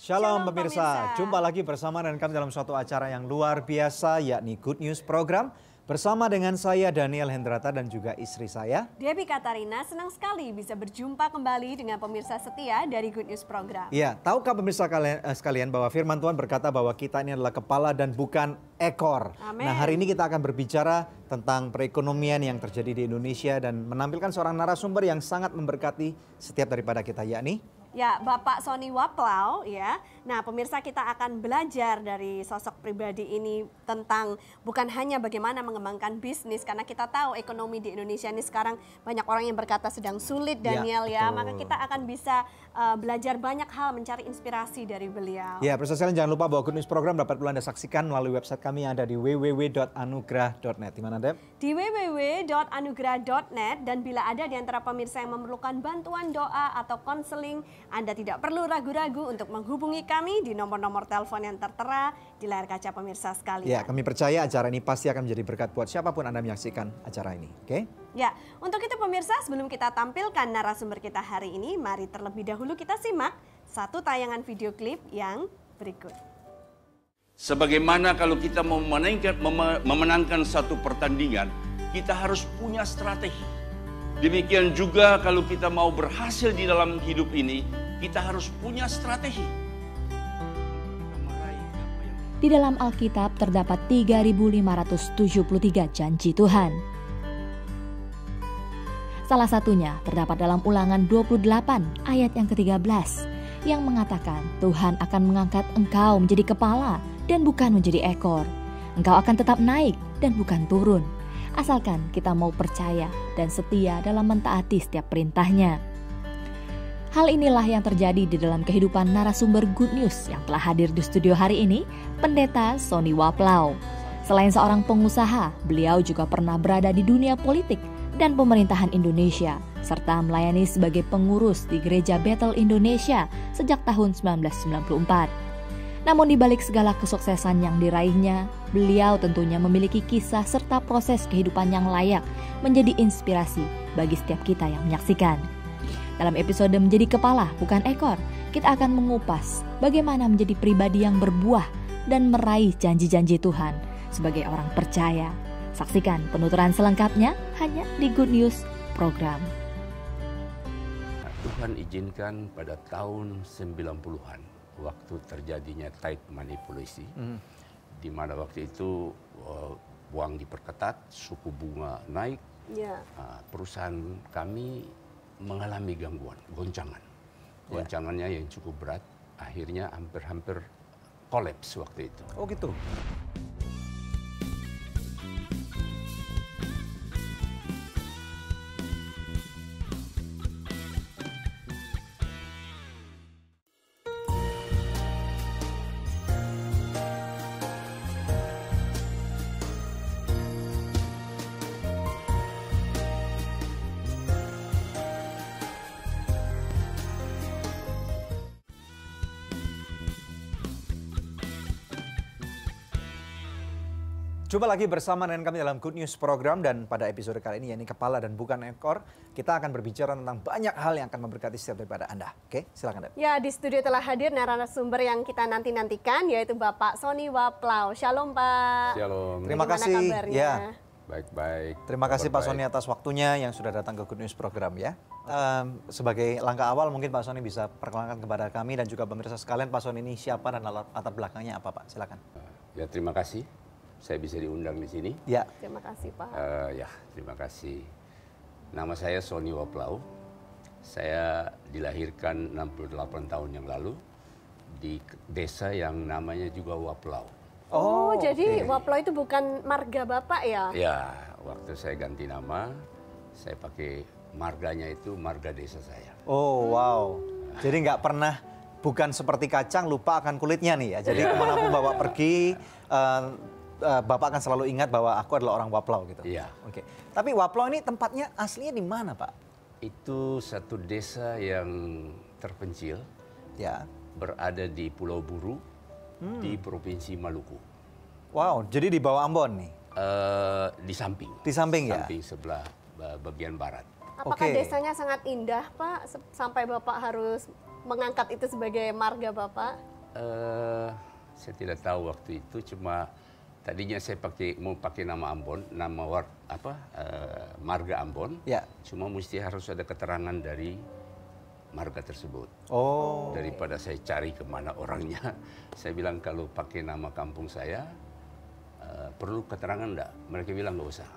Shalom pemirsa, jumpa lagi bersama dengan kami dalam suatu acara yang luar biasa, yakni Good News Program. Bersama dengan saya Daniel Hendrata dan juga istri saya Debbie Katarina. Senang sekali bisa berjumpa kembali dengan pemirsa setia dari Good News Program. Ya, tahukah pemirsa sekalian bahwa firman Tuhan berkata bahwa kita ini adalah kepala dan bukan ekor. Amen. Nah, hari ini kita akan berbicara tentang perekonomian yang terjadi di Indonesia dan menampilkan seorang narasumber yang sangat memberkati setiap daripada kita, yakni Ya, Bapak Sony Waplau ya. Nah, pemirsa, kita akan belajar dari sosok pribadi ini tentang bukan hanya bagaimana mengembangkan bisnis, karena kita tahu ekonomi di Indonesia ini sekarang banyak orang yang berkata sedang sulit, Daniel ya. Maka kita akan bisa belajar banyak hal, mencari inspirasi dari beliau. Ya, pemirsa sekalian, jangan lupa bahwa Good News Program dapat Anda saksikan melalui website kami yang ada di www.anugrah.net. Di mana, Deb? Di www.anugrah.net. Dan bila ada di antara pemirsa yang memerlukan bantuan doa atau konseling, Anda tidak perlu ragu-ragu untuk menghubungi kami di nomor-nomor telepon yang tertera di layar kaca pemirsa sekalian. Ya, kami percaya acara ini pasti akan menjadi berkat buat siapapun Anda menyaksikan acara ini. Oke? Ya, untuk itu pemirsa, sebelum kita tampilkan narasumber kita hari ini, mari terlebih dahulu kita simak satu tayangan video klip yang berikut. Sebagaimana kalau kita memenangkan satu pertandingan, kita harus punya strategi. Demikian juga kalau kita mau berhasil di dalam hidup ini, kita harus punya strategi. Di dalam Alkitab terdapat 3.573 janji Tuhan. Salah satunya terdapat dalam Ulangan 28 ayat yang ke-13 yang mengatakan Tuhan akan mengangkat engkau menjadi kepala dan bukan menjadi ekor. Engkau akan tetap naik dan bukan turun. Asalkan kita mau percaya dan setia dalam mentaati setiap perintahnya. Hal inilah yang terjadi di dalam kehidupan narasumber Good News yang telah hadir di studio hari ini, Pendeta Sony Waplau. Selain seorang pengusaha, beliau juga pernah berada di dunia politik dan pemerintahan Indonesia, serta melayani sebagai pengurus di Gereja Bethel Indonesia sejak tahun 1994. Namun di balik segala kesuksesan yang diraihnya, beliau tentunya memiliki kisah serta proses kehidupan yang layak menjadi inspirasi bagi setiap kita yang menyaksikan. Dalam episode Menjadi Kepala Bukan Ekor, kita akan mengupas bagaimana menjadi pribadi yang berbuah dan meraih janji-janji Tuhan sebagai orang percaya. Saksikan penuturan selengkapnya hanya di Good News Program. Tuhan izinkan pada tahun 90-an. Waktu terjadinya tight manipulasi, di mana waktu itu uang diperketat, suku bunga naik, perusahaan kami mengalami gangguan, goncangannya yang cukup berat, akhirnya hampir-hampir kolaps waktu itu. Oh gitu. Coba lagi bersama dengan kami dalam Good News Program, dan pada episode kali ini yakni kepala dan bukan ekor, kita akan berbicara tentang banyak hal yang akan memberkati setiap daripada Anda. Oke, silakan Deb. Ya, di studio telah hadir narasumber yang kita nanti-nantikan, yaitu Bapak Sony Waplau. Shalom Pak. Shalom. Terima kasih. Kabarnya? Ya. Baik-baik. Terima kasih Pak Sony atas waktunya yang sudah datang ke Good News Program ya. Sebagai langkah awal mungkin Pak Sony bisa perkenalkan kepada kami dan juga pemirsa sekalian, Pak Sony ini siapa dan latar belakangnya apa Pak? Silakan. Ya, terima kasih. Saya bisa diundang di sini. Ya. Terima kasih Pak. Ya, terima kasih. Nama saya Sony Waplau. Saya dilahirkan 68 tahun yang lalu di desa yang namanya juga Waplau. Oh, jadi Waplau itu bukan marga Bapak ya? Ya, waktu saya ganti nama, saya pakai marganya itu marga desa saya. Oh wow. Jadi nggak pernah, bukan seperti kacang lupa akan kulitnya nih ya. Jadi kemanapun Bapak pergi, Bapak akan selalu ingat bahwa aku adalah orang Waplau gitu. Iya. Oke. Tapi Waplau ini tempatnya aslinya di mana Pak? Itu satu desa yang terpencil, Ya. berada di Pulau Buru, di Provinsi Maluku. Wow, jadi di bawah Ambon nih? Di samping. Di samping ya? Samping sebelah bagian barat. Apakah desanya sangat indah Pak, sampai Bapak harus mengangkat itu sebagai marga Bapak? Saya tidak tahu waktu itu, cuma tadinya saya mau pakai nama Ambon, nama marga Ambon. Ya. Cuma mesti harus ada keterangan dari marga tersebut. Oh. Daripada saya cari kemana orangnya, saya bilang kalau pakai nama kampung saya perlu keterangan enggak? Mereka bilang nggak usah.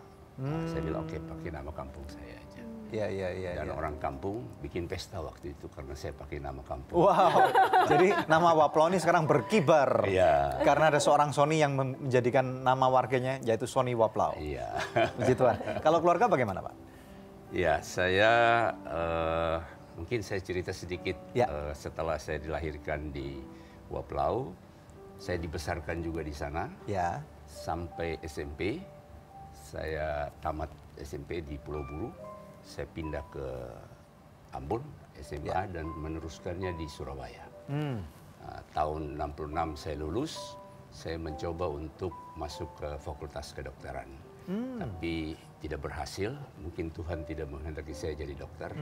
Saya bilang oke, pakai nama kampung saya aja. Iya. Dan orang kampung bikin pesta waktu itu karena saya pakai nama kampung. Wow, jadi nama Waplau ini sekarang berkibar. Iya. Karena ada seorang Sony yang menjadikan nama warganya yaitu Sony Waplau. Iya. Puji Tuhan. Kalau keluarga bagaimana, Pak? Ya, saya mungkin saya cerita sedikit. Ya. Setelah saya dilahirkan di Waplau, saya dibesarkan juga di sana. Ya. Sampai SMP, saya tamat SMP di Pulau Buru. Saya pindah ke Ambon SMA dan meneruskannya di Surabaya. Tahun 66 saya lulus, saya mencoba untuk masuk ke Fakultas Kedokteran. Tapi tidak berhasil, mungkin Tuhan tidak menghendaki saya jadi dokter.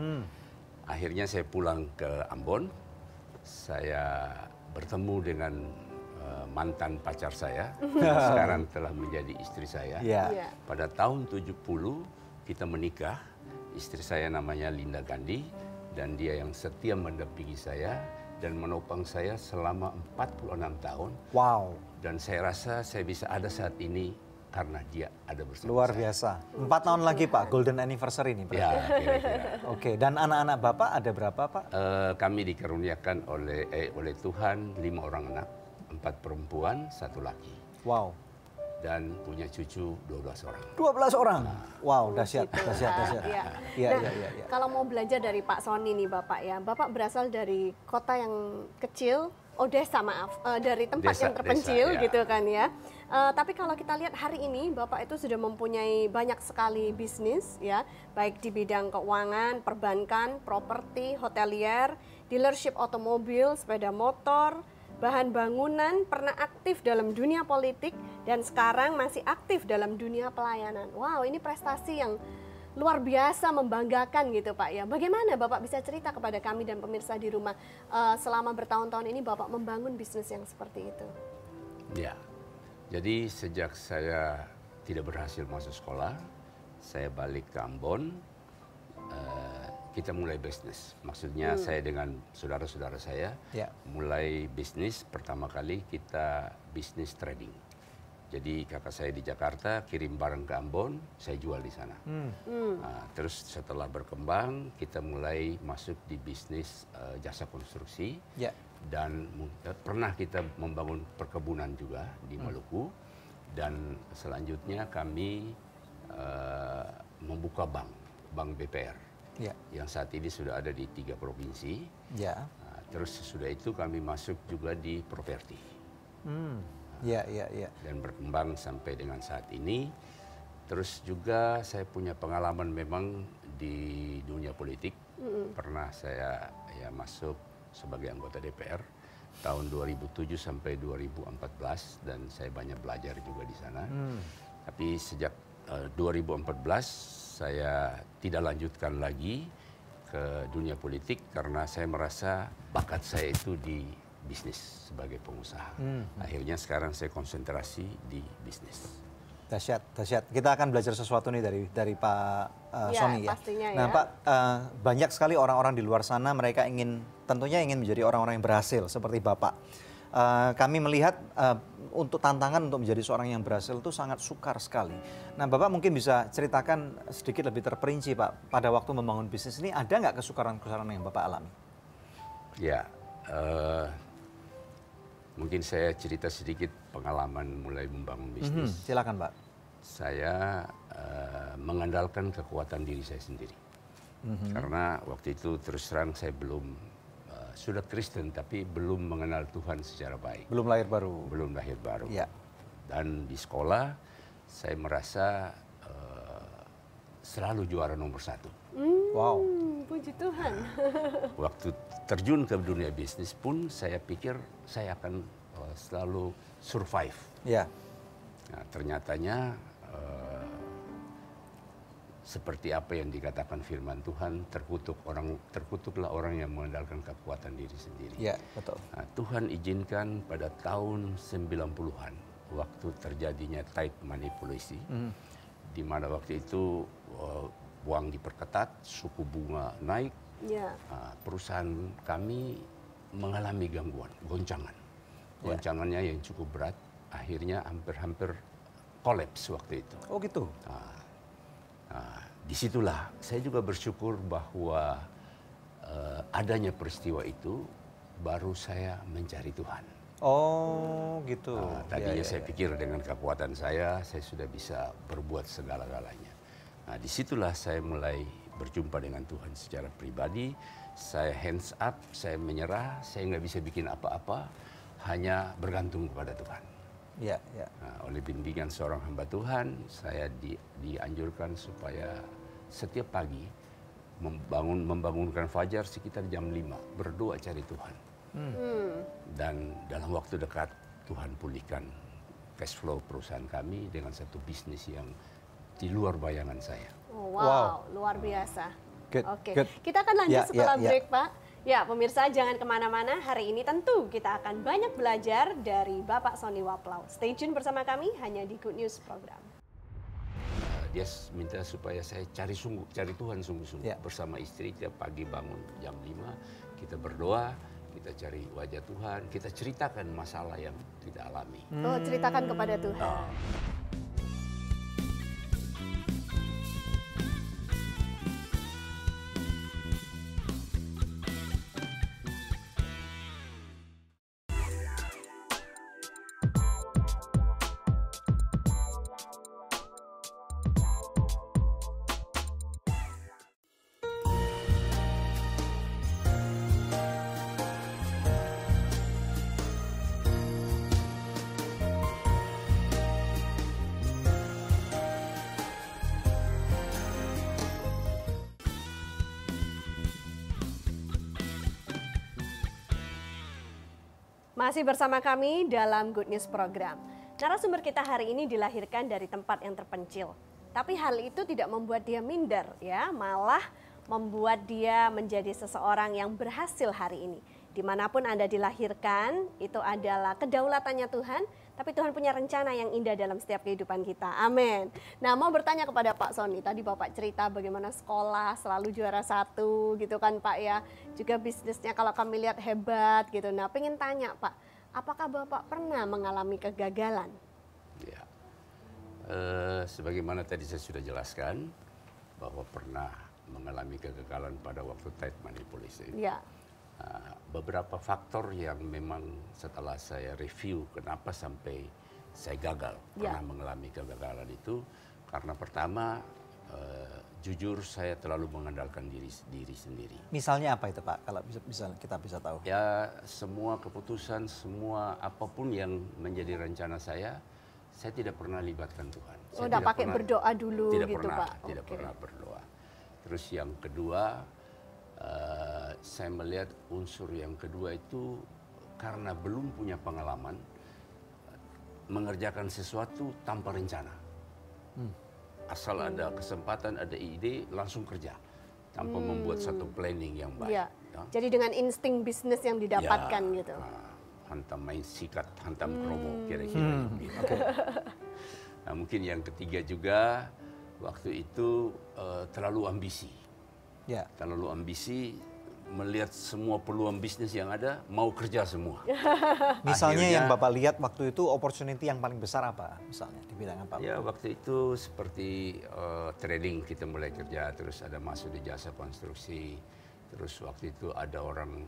Akhirnya saya pulang ke Ambon, saya bertemu dengan mantan pacar saya, sekarang telah menjadi istri saya. Pada tahun 70 kita menikah. Istri saya namanya Linda Gandhi dan dia yang setia mendampingi saya dan menopang saya selama 46 tahun. Wow. Dan saya rasa saya bisa ada saat ini karena dia ada bersama Luar saya. biasa. 4 tahun lagi Pak, golden anniversary ini berarti. Ya, kira-kira. Oke, dan anak-anak Bapak ada berapa Pak? Kami dikaruniakan oleh Tuhan 5 orang anak, 4 perempuan, 1 laki. Wow. Dan punya cucu 12 orang. 12 orang? Wow, dahsyat. Iya. Kalau mau belajar dari Pak Sony nih Bapak ya, Bapak berasal dari kota yang kecil, desa maaf, dari tempat yang terpencil desa, gitu kan ya. Tapi kalau kita lihat hari ini Bapak itu sudah mempunyai banyak sekali bisnis ya, baik di bidang keuangan, perbankan, properti, hotelier, dealership otomobil, sepeda motor, bahan bangunan, pernah aktif dalam dunia politik, dan sekarang masih aktif dalam dunia pelayanan. Wow, ini prestasi yang luar biasa membanggakan gitu Pak ya. Bagaimana Bapak bisa cerita kepada kami dan pemirsa di rumah selama bertahun-tahun ini Bapak membangun bisnis yang seperti itu? Ya, jadi sejak saya tidak berhasil masuk sekolah, saya balik ke Ambon, kita mulai bisnis. Maksudnya saya dengan saudara-saudara saya mulai bisnis. Pertama kali kita bisnis trading. Jadi kakak saya di Jakarta kirim barang ke Ambon, saya jual di sana. Nah, terus setelah berkembang, kita mulai masuk di bisnis jasa konstruksi. Dan pernah kita membangun perkebunan juga di Maluku. Dan selanjutnya kami membuka bank BPR. Yang saat ini sudah ada di 3 provinsi. Nah, terus sesudah itu kami masuk juga di properti. Dan berkembang sampai dengan saat ini. Terus juga saya punya pengalaman memang di dunia politik. Pernah saya masuk sebagai anggota DPR tahun 2007 sampai 2014 dan saya banyak belajar juga di sana. Tapi sejak 2014 saya tidak lanjutkan lagi ke dunia politik karena saya merasa bakat saya itu di bisnis sebagai pengusaha. Akhirnya sekarang saya konsentrasi di bisnis. Dahsyat. Kita akan belajar sesuatu nih dari Pak Sony ya. Pastinya, nah Pak, banyak sekali orang-orang di luar sana mereka tentunya ingin menjadi orang-orang yang berhasil seperti Bapak. Kami melihat untuk tantangan untuk menjadi seorang yang berhasil itu sangat sukar sekali. Nah Bapak mungkin bisa ceritakan sedikit lebih terperinci Pak, pada waktu membangun bisnis ini ada nggak kesukaran-kesukaran yang Bapak alami? Ya, mungkin saya cerita sedikit pengalaman mulai membangun bisnis. Silakan Pak. Saya mengandalkan kekuatan diri saya sendiri. Karena waktu itu terus terang saya sudah Kristen tapi belum mengenal Tuhan secara baik. Belum lahir baru. Belum lahir baru. Ya. Dan di sekolah saya merasa selalu juara nomor 1. Wow. Puji Tuhan. Waktu terjun ke dunia bisnis pun saya pikir saya akan selalu survive. Ya. Nah, ternyatanya seperti apa yang dikatakan firman Tuhan, terkutuklah orang yang mengandalkan kekuatan diri sendiri. Ya, betul. Nah, Tuhan izinkan pada tahun 90-an waktu terjadinya tight manipulasi, di mana waktu itu uang diperketat, suku bunga naik, perusahaan kami mengalami gangguan, goncangannya yang cukup berat, akhirnya hampir kolaps waktu itu. Oh gitu. Disitulah saya juga bersyukur bahwa adanya peristiwa itu baru saya mencari Tuhan. Oh gitu. Tadinya saya pikir dengan kekuatan saya sudah bisa berbuat segala-galanya. Nah, disitulah saya mulai berjumpa dengan Tuhan secara pribadi. Saya hands up, saya menyerah, saya nggak bisa bikin apa-apa, hanya bergantung kepada Tuhan. Ya, ya. Nah, oleh bimbingan seorang hamba Tuhan, saya dianjurkan supaya setiap pagi membangunkan fajar sekitar jam 5, berdoa cari Tuhan. Dan dalam waktu dekat Tuhan pulihkan cash flow perusahaan kami dengan satu bisnis yang di luar bayangan saya. Oh, wow, luar biasa. Good, Oke, good. kita akan lanjut setelah ya. break, Pak. Ya, pemirsa jangan kemana-mana. Hari ini tentu kita akan banyak belajar dari Bapak Sony Waplau. Stay tune bersama kami hanya di Good News Program. Dia minta supaya saya cari Tuhan sungguh-sungguh. Bersama istri tiap pagi bangun jam 5, kita berdoa, kita cari wajah Tuhan, kita ceritakan masalah yang kita alami. Oh, ceritakan kepada Tuhan. Masih bersama kami dalam Good News Program. Narasumber kita hari ini dilahirkan dari tempat yang terpencil. Tapi hal itu tidak membuat dia minder, ya, malah membuat dia menjadi seseorang yang berhasil hari ini. Dimanapun Anda dilahirkan, itu adalah kedaulatannya Tuhan, tapi Tuhan punya rencana yang indah dalam setiap kehidupan kita. Amin. Nah, mau bertanya kepada Pak Sony, tadi Bapak cerita bagaimana sekolah selalu juara 1 gitu kan Pak ya. Juga bisnisnya kalau kami lihat hebat gitu. Nah, pengen tanya Pak, apakah Bapak pernah mengalami kegagalan? Ya, sebagaimana tadi saya sudah jelaskan, bahwa pernah mengalami kegagalan pada waktu tight manipulation. Ya. Beberapa faktor yang memang setelah saya review kenapa sampai saya gagal pernah mengalami kegagalan itu, karena pertama jujur saya terlalu mengandalkan diri sendiri. Misalnya apa itu Pak, kalau kita bisa tahu? Ya, semua keputusan, semua apapun yang menjadi rencana saya tidak pernah libatkan Tuhan. Oh, udah pakai berdoa dulu tidak gitu pernah, Pak? Tidak pernah berdoa. Terus yang kedua, saya melihat unsur yang kedua itu karena belum punya pengalaman mengerjakan sesuatu tanpa rencana. Asal ada kesempatan, ada ide, langsung kerja tanpa membuat satu planning yang baik. Ya. Jadi dengan insting bisnis yang didapatkan gitu. Hantam main sikat, hantam kromo, kira-kira. Nah, mungkin yang ketiga juga waktu itu terlalu ambisi. Ya. Terlalu ambisi, melihat semua peluang bisnis yang ada, mau kerja semua. Misalnya yang Bapak lihat waktu itu opportunity yang paling besar apa misalnya di bidang apa? Ya, waktu itu seperti trading kita mulai kerja, terus ada masuk di jasa konstruksi, terus waktu itu ada orang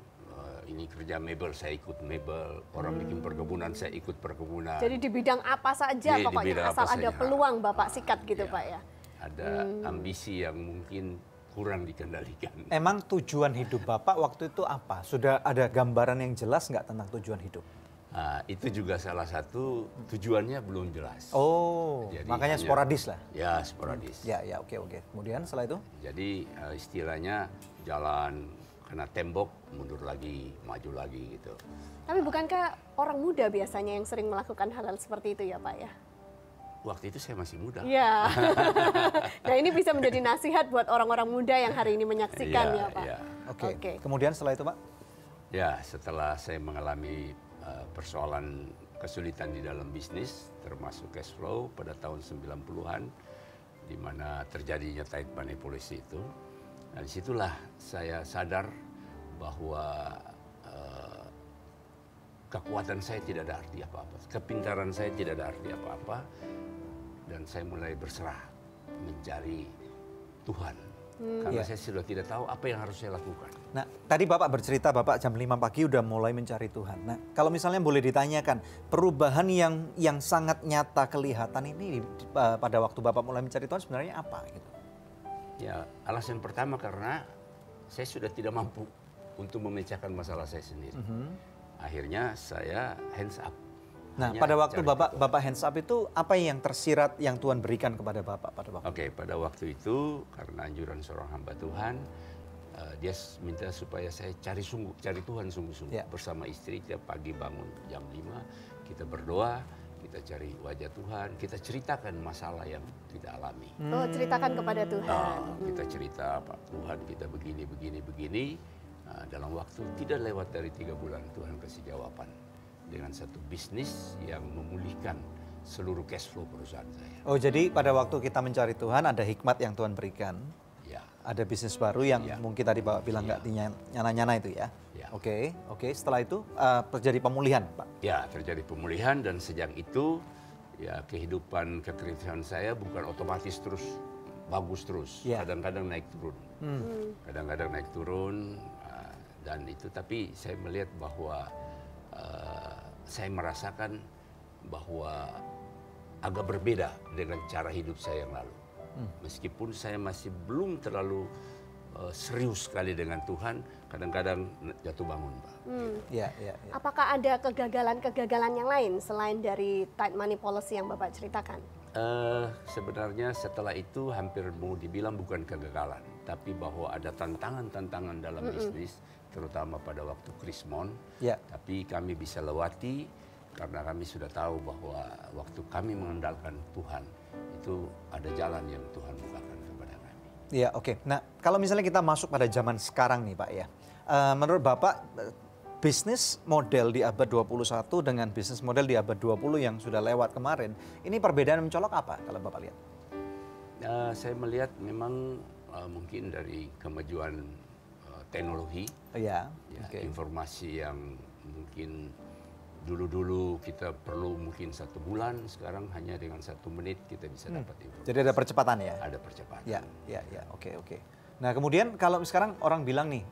ini kerja mebel, saya ikut mebel, orang bikin perkebunan, saya ikut perkebunan. Jadi di bidang apa saja pokoknya asal ada peluang Bapak sikat gitu Pak ya? Ada ambisi yang mungkin kurang dikendalikan. Emang tujuan hidup Bapak waktu itu apa? Sudah ada gambaran yang jelas nggak tentang tujuan hidup? Nah, itu juga salah satu tujuannya belum jelas. Oh, jadi makanya sporadis lah. Ya, sporadis. Ya, oke. Kemudian setelah itu? Jadi istilahnya jalan kena tembok, mundur lagi, maju lagi gitu. Tapi bukankah orang muda biasanya yang sering melakukan hal-hal seperti itu ya Pak ya? waktu itu saya masih muda. Iya. Nah ini bisa menjadi nasihat buat orang-orang muda yang hari ini menyaksikan ya Pak. Iya. Oke. Kemudian setelah itu Pak? Ya, setelah saya mengalami persoalan kesulitan di dalam bisnis, termasuk cash flow pada tahun 90-an, di mana terjadinya tight money policy itu. Nah, disitulah saya sadar bahwa kekuatan saya tidak ada arti apa-apa, kepintaran saya tidak ada arti apa-apa, dan saya mulai berserah mencari Tuhan. Karena saya sudah tidak tahu apa yang harus saya lakukan. Nah, tadi Bapak bercerita Bapak jam 5 pagi udah mulai mencari Tuhan. Nah, kalau misalnya boleh ditanyakan, perubahan yang sangat nyata kelihatan ini pada waktu Bapak mulai mencari Tuhan sebenarnya apa gitu? Ya, alasan pertama karena saya sudah tidak mampu untuk memecahkan masalah saya sendiri. Akhirnya saya hands up. Nah, pada waktu Bapak hands up itu apa yang tersirat yang Tuhan berikan kepada Bapak pada waktu? Oke, pada waktu itu karena anjuran seorang hamba Tuhan, dia minta supaya saya cari Tuhan sungguh-sungguh. Bersama istri tiap pagi bangun jam 5, kita berdoa, kita cari wajah Tuhan, kita ceritakan masalah yang kita alami. Oh, ceritakan kepada Tuhan. Kita cerita, Pak Tuhan kita begini. Dalam waktu tidak lewat dari 3 bulan Tuhan kasih jawaban. Dengan satu bisnis yang memulihkan seluruh cash flow perusahaan saya. Oh, jadi pada waktu kita mencari Tuhan ada hikmat yang Tuhan berikan. Ya. Ada bisnis baru yang mungkin tadi Bapak bilang nggak nyana-nyana itu ya. Ya. Oke. Setelah itu terjadi pemulihan, Pak. Ya, terjadi pemulihan dan sejak itu ya kehidupan kekristenan saya bukan otomatis terus bagus terus. Kadang-kadang naik turun. Kadang-kadang naik turun dan itu, tapi saya melihat bahwa saya merasakan bahwa agak berbeda dengan cara hidup saya yang lalu. Meskipun saya masih belum terlalu serius sekali dengan Tuhan, kadang-kadang jatuh bangun, Pak. Apakah ada kegagalan-kegagalan yang lain selain dari tight money policy yang Bapak ceritakan? Sebenarnya setelah itu hampir mau dibilang bukan kegagalan, tapi bahwa ada tantangan-tantangan dalam bisnis, terutama pada waktu Krismon, tapi kami bisa lewati karena kami sudah tahu bahwa waktu kami mengandalkan Tuhan, itu ada jalan yang Tuhan bukakan kepada kami. Iya, oke. Nah, kalau misalnya kita masuk pada zaman sekarang nih Pak ya, menurut Bapak bisnis model di abad 21 dengan bisnis model di abad 20 yang sudah lewat kemarin, ini perbedaan mencolok apa kalau Bapak lihat? Saya melihat memang mungkin dari kemajuan teknologi, informasi yang mungkin dulu kita perlu mungkin 1 bulan, sekarang hanya dengan 1 menit kita bisa dapat informasi. Jadi ada percepatan ya? Ada percepatan. Oke. Nah kemudian kalau sekarang orang bilang nih,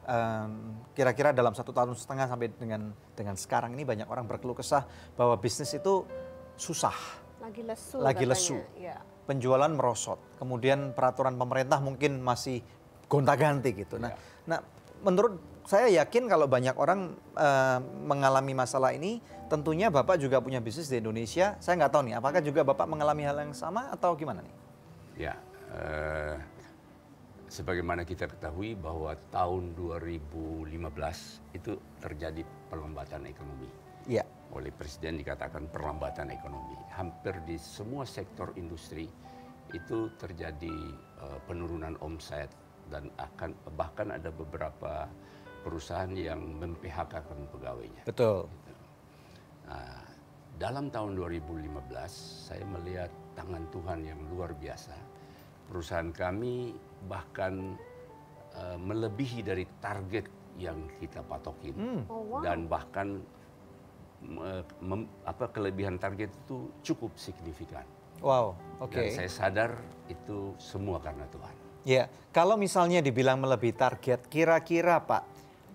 kira-kira dalam 1,5 tahun sampai dengan sekarang ini banyak orang berkeluh kesah bahwa bisnis itu susah. Lagi lesu. Penjualan merosot. Kemudian peraturan pemerintah mungkin masih gonta-ganti gitu. Nah, menurut saya yakin kalau banyak orang mengalami masalah ini, tentunya Bapak juga punya bisnis di Indonesia. Saya nggak tahu nih, apakah juga Bapak mengalami hal yang sama atau gimana nih? Ya, sebagaimana kita ketahui bahwa tahun 2015 itu terjadi perlambatan ekonomi. Oleh Presiden dikatakan perlambatan ekonomi. Hampir di semua sektor industri itu terjadi penurunan omset. Dan bahkan ada beberapa perusahaan yang mem-PHK-kan pegawainya. Betul. Nah, dalam tahun 2015 saya melihat tangan Tuhan yang luar biasa. Perusahaan kami bahkan melebihi dari target yang kita patokin. Dan bahkan kelebihan target itu cukup signifikan. Wow, oke. Dan saya sadar itu semua karena Tuhan. Ya, kalau misalnya dibilang melebihi target, kira-kira Pak,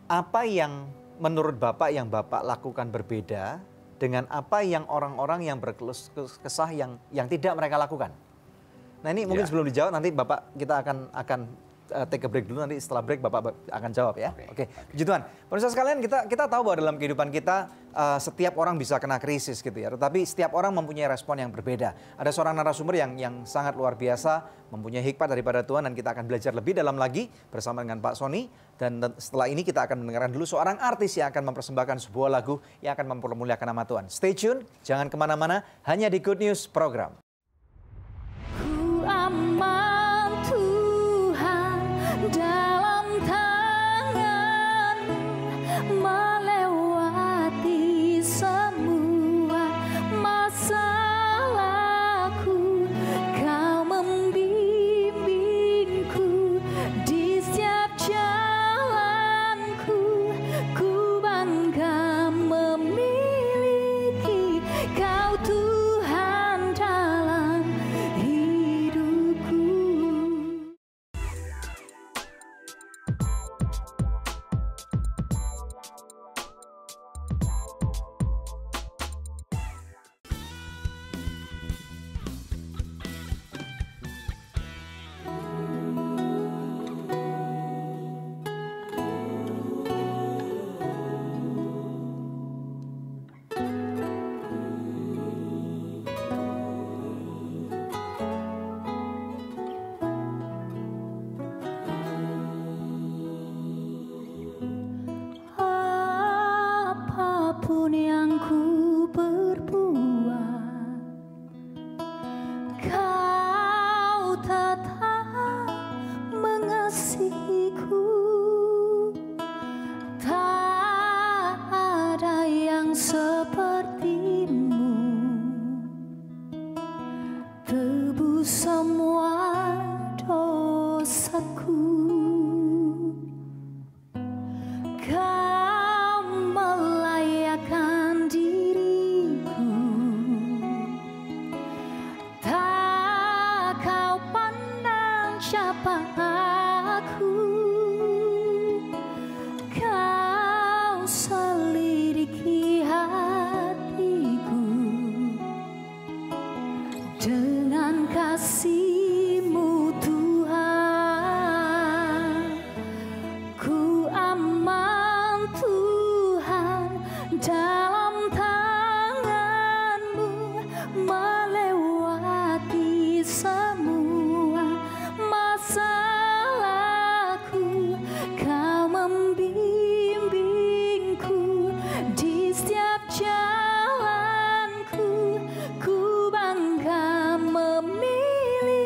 apa yang menurut Bapak yang Bapak lakukan berbeda dengan apa yang orang-orang yang berkeluh kesah yang tidak mereka lakukan? Nah ini mungkin sebelum dijawab nanti Bapak kita akan take a break dulu, nanti setelah break Bapak akan jawab ya. Oke. Puji Tuhan. Pemirsa sekalian, kita tahu bahwa dalam kehidupan kita setiap orang bisa kena krisis gitu ya. Tetapi setiap orang mempunyai respon yang berbeda. Ada seorang narasumber yang sangat luar biasa, mempunyai hikmat daripada Tuhan, dan kita akan belajar lebih dalam lagi bersama dengan Pak Sony. Dan setelah ini kita akan mendengarkan dulu seorang artis yang akan mempersembahkan sebuah lagu yang akan mempermuliakan nama Tuhan. Stay tune, jangan kemana-mana, hanya di Good News Program. dalam tangan-Mu melewati semua masalahku. Kau membimbingku di setiap jalanku. Ku bangga memiliki Kau Tuhan dalam hidupku. Apapun yang ku perbuat, Kau tetap mengasihiku. Tak ada yang seperti-Mu, tebus semua dosaku. Kau melayakkan diriku, tak Kau pandang siapa aku. Kau selidiki hatiku dengan kasih-Mu Tuhan. Ku aman Tuhan dalam tangan-Mu melewati semua masalahku. Kau membimbingku di setiap jalanku. Ku bangga memiliki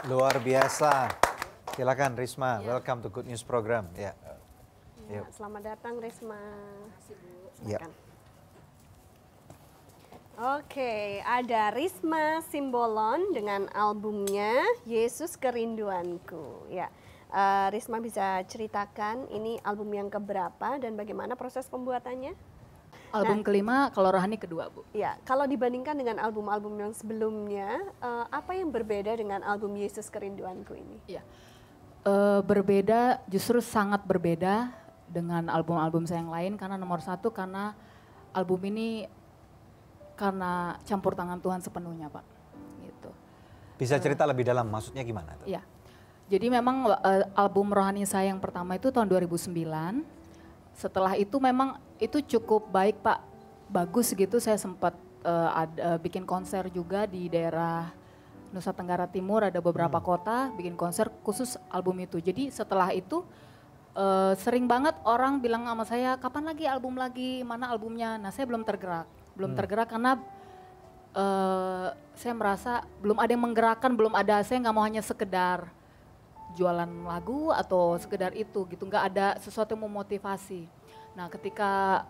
Luar biasa. Silakan Risma, Ya. welcome to Good News Program. Ya. Ya, Yuk. selamat datang Risma. Ya. Silakan. Oke, ada Risma Simbolon dengan albumnya Yesus Kerinduanku. Ya, Risma bisa ceritakan ini album yang keberapa dan bagaimana proses pembuatannya? Album kelima, kalau rohani kedua, Bu. Ya, kalau dibandingkan dengan album-album yang sebelumnya, apa yang berbeda dengan album Yesus Kerinduanku ini? Iya. Berbeda, justru sangat berbeda dengan album-album saya yang lain karena nomor satu karena album ini karena campur tangan Tuhan sepenuhnya, Pak. Gitu. Bisa cerita lebih dalam, maksudnya gimana? Iya. Jadi memang album rohani saya yang pertama itu tahun 2009. Setelah itu memang itu cukup baik, Pak. Bagus gitu, saya sempat bikin konser juga di daerah Nusa Tenggara Timur, ada beberapa kota bikin konser khusus album itu. Jadi setelah itu sering banget orang bilang sama saya, kapan lagi album lagi, mana albumnya? Nah, saya belum tergerak karena saya merasa belum ada yang menggerakkan, belum ada, saya nggak mau hanya sekedar jualan lagu atau sekedar itu gitu, nggak ada sesuatu yang memotivasi. Nah, ketika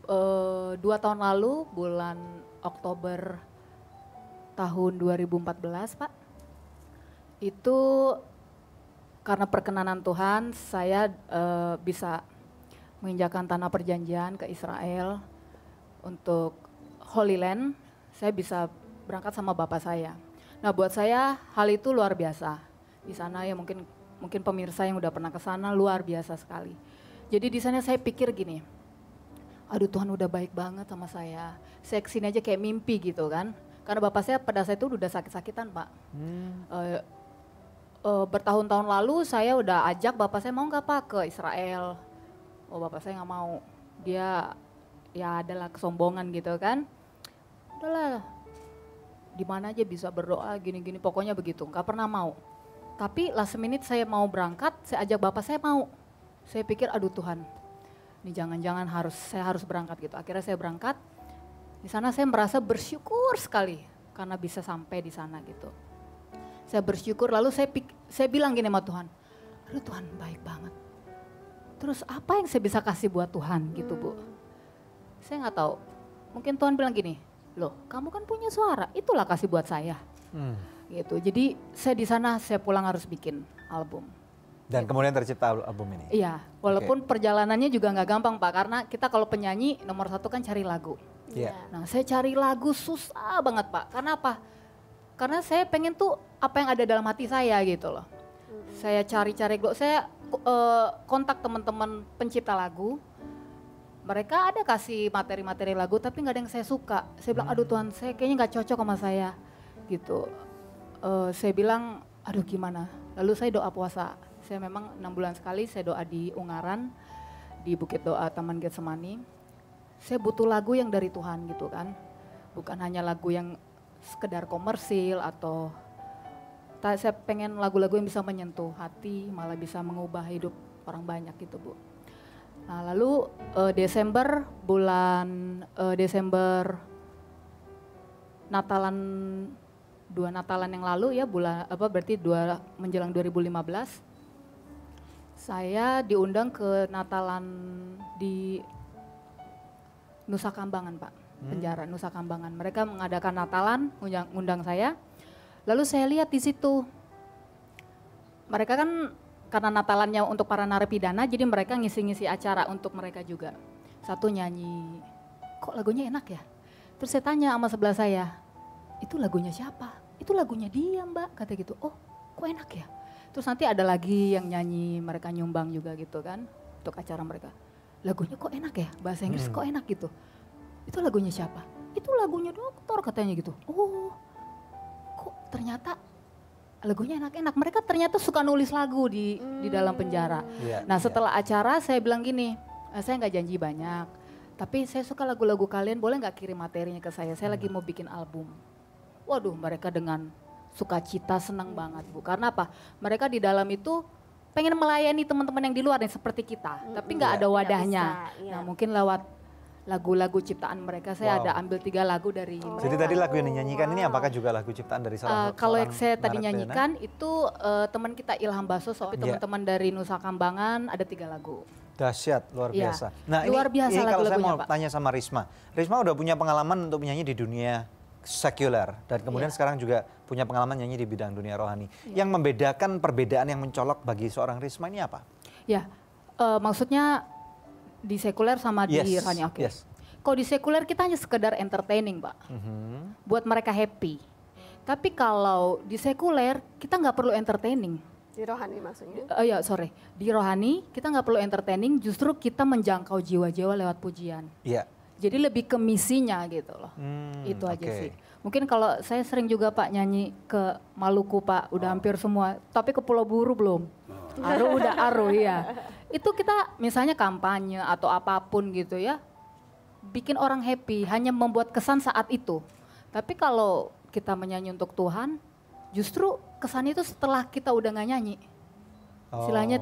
2 tahun lalu bulan Oktober tahun 2014, Pak, itu karena perkenanan Tuhan saya bisa menginjakan tanah perjanjian ke Israel untuk Holy Land. Saya bisa berangkat sama bapak saya. Nah, buat saya hal itu luar biasa. Di sana ya mungkin pemirsa yang udah pernah ke sana luar biasa sekali. Jadi di sana saya pikir gini, aduh Tuhan udah baik banget sama saya. Saya kesini aja kayak mimpi gitu kan. Karena bapak saya pada saat itu udah sakit-sakitan, Pak. Bertahun-tahun lalu saya udah ajak bapak saya, mau nggak Pak ke Israel? Oh, bapak saya nggak mau. Dia ya adalah kesombongan gitu kan. Udahlah, di mana aja bisa berdoa gini-gini, pokoknya begitu. Nggak pernah mau. Tapi last minute saya mau berangkat, saya ajak bapak saya mau. Saya pikir aduh Tuhan, ini jangan-jangan saya harus berangkat gitu. Akhirnya saya berangkat. Di sana saya merasa bersyukur sekali karena bisa sampai di sana gitu. Saya bersyukur, lalu saya bilang gini sama Tuhan, aduh Tuhan baik banget. Terus apa yang saya bisa kasih buat Tuhan gitu, Bu? Saya nggak tahu. Mungkin Tuhan bilang gini, loh kamu kan punya suara, itulah kasih buat saya. Gitu. Jadi saya di sana saya pulang harus bikin album. Dan kemudian tercipta album ini? Iya, walaupun perjalanannya juga nggak gampang Pak, karena kita kalau penyanyi nomor satu kan cari lagu. Iya. Nah saya cari lagu susah banget Pak, karena apa? Karena saya pengen tuh apa yang ada dalam hati saya gitu loh. Saya cari-cari, saya kontak teman-teman pencipta lagu. Mereka ada kasih materi-materi lagu tapi nggak ada yang saya suka. Saya bilang aduh Tuhan saya kayaknya nggak cocok sama saya gitu. Saya bilang aduh gimana, lalu saya doa puasa. Saya memang 6 bulan sekali saya doa di Ungaran, di Bukit Doa Taman Getsemani. Saya butuh lagu yang dari Tuhan gitu kan, bukan hanya lagu yang sekedar komersil atau saya pengen lagu-lagu yang bisa menyentuh hati, malah bisa mengubah hidup orang banyak gitu Bu. Nah lalu bulan Desember Natalan, 2 Natalan yang lalu ya, berarti menjelang 2015, saya diundang ke Natalan di Nusa Kambangan Pak, penjara Nusa Kambangan. Mereka mengadakan Natalan, ngundang saya. Lalu saya lihat di situ, mereka kan karena Natalannya untuk para narapidana, jadi mereka ngisi-ngisi acara untuk mereka juga. Satu nyanyi, kok lagunya enak ya? Terus saya tanya sama sebelah saya, itu lagunya siapa? Itu lagunya dia Mbak, kata gitu. Oh kok enak ya? Terus nanti ada lagi yang nyanyi, mereka nyumbang juga gitu kan, untuk acara mereka. Lagunya kok enak ya? Bahasa Inggris kok enak gitu. Itu lagunya siapa? Itu lagunya dokter katanya gitu. Oh kok ternyata lagunya enak-enak. Mereka ternyata suka nulis lagu di dalam penjara. Nah setelah acara saya bilang gini, saya nggak janji banyak. Tapi saya suka lagu-lagu kalian, boleh nggak kirim materinya ke saya lagi mau bikin album. Waduh mereka dengan sukacita senang banget Bu. Karena apa? Mereka di dalam itu pengen melayani teman-teman yang di luar nih seperti kita. Tapi nggak ada wadahnya. Bisa, iya. Nah mungkin lewat lagu-lagu ciptaan mereka. Saya ada ambil 3 lagu dari mereka. Jadi tadi lagu yang dinyanyikan ini apakah juga lagu ciptaan dari salah satu kalau orang yang saya tadi narapidana? nyanyikan itu teman kita Ilham Baso, tapi teman-teman dari Nusa Kambangan ada 3 lagu. Dahsyat, luar Iya, biasa. Nah luar biasa ini kalau saya lagu-lagunya, mau Pak. tanya sama Risma. Risma udah punya pengalaman untuk menyanyi di dunia sekuler dan kemudian sekarang juga punya pengalaman nyanyi di bidang dunia rohani. Yang membedakan perbedaan yang mencolok bagi seorang Risma ini apa? Ya, maksudnya di sekuler sama di rohani. Oke. Yes. Kalau di sekuler kita hanya sekedar entertaining, Pak. Buat mereka happy. Tapi kalau di sekuler kita nggak perlu entertaining. Di rohani maksudnya? Di rohani kita nggak perlu entertaining, justru kita menjangkau jiwa-jiwa lewat pujian. Iya. Jadi lebih ke misinya gitu loh. Itu aja sih. Mungkin kalau saya sering juga Pak nyanyi ke Maluku Pak, udah hampir semua. Tapi ke Pulau Buru belum. Aru ya. Itu kita misalnya kampanye atau apapun gitu ya. Bikin orang happy, hanya membuat kesan saat itu. Tapi kalau kita menyanyi untuk Tuhan, justru kesan itu setelah kita udah nggak nyanyi. Istilahnya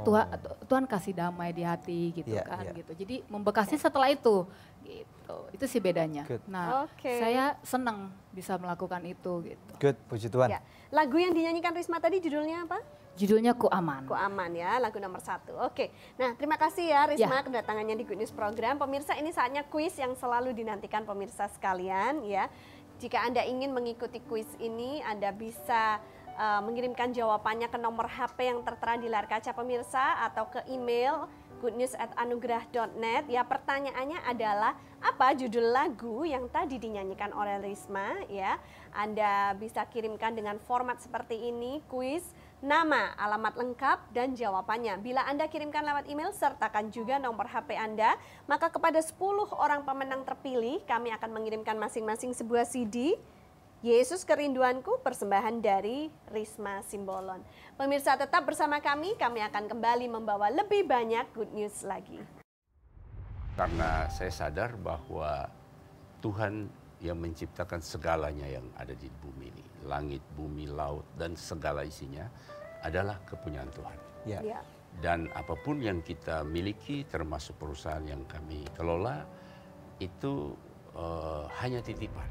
Tuhan kasih damai di hati gitu gitu. Jadi membekasnya setelah itu gitu. Itu sih bedanya. Good. Nah, saya senang bisa melakukan itu gitu. Good, puji Tuhan. Ya. Lagu yang dinyanyikan Risma tadi judulnya apa? Judulnya Ku Aman. Ku Aman ya, lagu nomor 1. Oke, nah terima kasih ya Risma kedatangannya di Good News Program. Pemirsa, ini saatnya kuis yang selalu dinantikan pemirsa sekalian ya. Jika Anda ingin mengikuti kuis ini, Anda bisa mengirimkan jawabannya ke nomor HP yang tertera di layar kaca pemirsa atau ke email goodnews@anugerah.net. Ya, pertanyaannya adalah apa judul lagu yang tadi dinyanyikan oleh Risma ya. Anda bisa kirimkan dengan format seperti ini, kuis, nama, alamat lengkap, dan jawabannya. Bila Anda kirimkan lewat email, sertakan juga nomor HP Anda, maka kepada 10 orang pemenang terpilih, kami akan mengirimkan masing-masing sebuah CD, Yesus Kerinduanku, persembahan dari Risma Simbolon. Pemirsa tetap bersama kami akan kembali membawa lebih banyak good news lagi. Karena saya sadar bahwa Tuhan yang menciptakan segalanya yang ada di bumi ini. Langit, bumi, laut, dan segala isinya adalah kepunyaan Tuhan. Ya. Dan apapun yang kita miliki, termasuk perusahaan yang kami kelola, itu hanya titipan.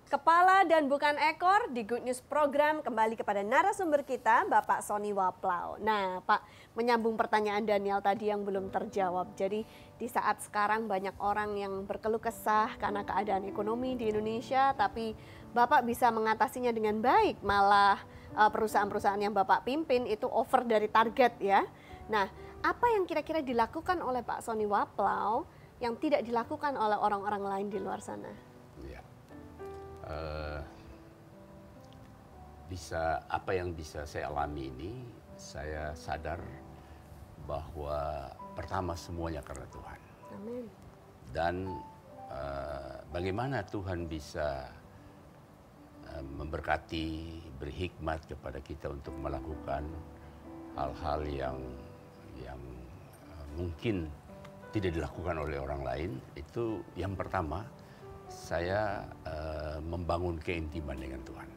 Kepala dan bukan ekor di Good News Program kembali kepada narasumber kita, Bapak Sony Waplau. Nah, Pak, menyambung pertanyaan Daniel tadi yang belum terjawab. Jadi di saat sekarang banyak orang yang berkeluh kesah karena keadaan ekonomi di Indonesia, tapi Bapak bisa mengatasinya dengan baik. Malah perusahaan-perusahaan yang Bapak pimpin itu over dari target ya. Nah, apa yang kira-kira dilakukan oleh Pak Sony Waplau yang tidak dilakukan oleh orang-orang lain di luar sana? Apa yang bisa saya alami ini, saya sadar bahwa pertama semuanya karena Tuhan. Amin. Dan bagaimana Tuhan bisa memberkati, berhikmat kepada kita untuk melakukan hal-hal yang mungkin tidak dilakukan oleh orang lain. Itu yang pertama, saya membangun keintiman dengan Tuhan.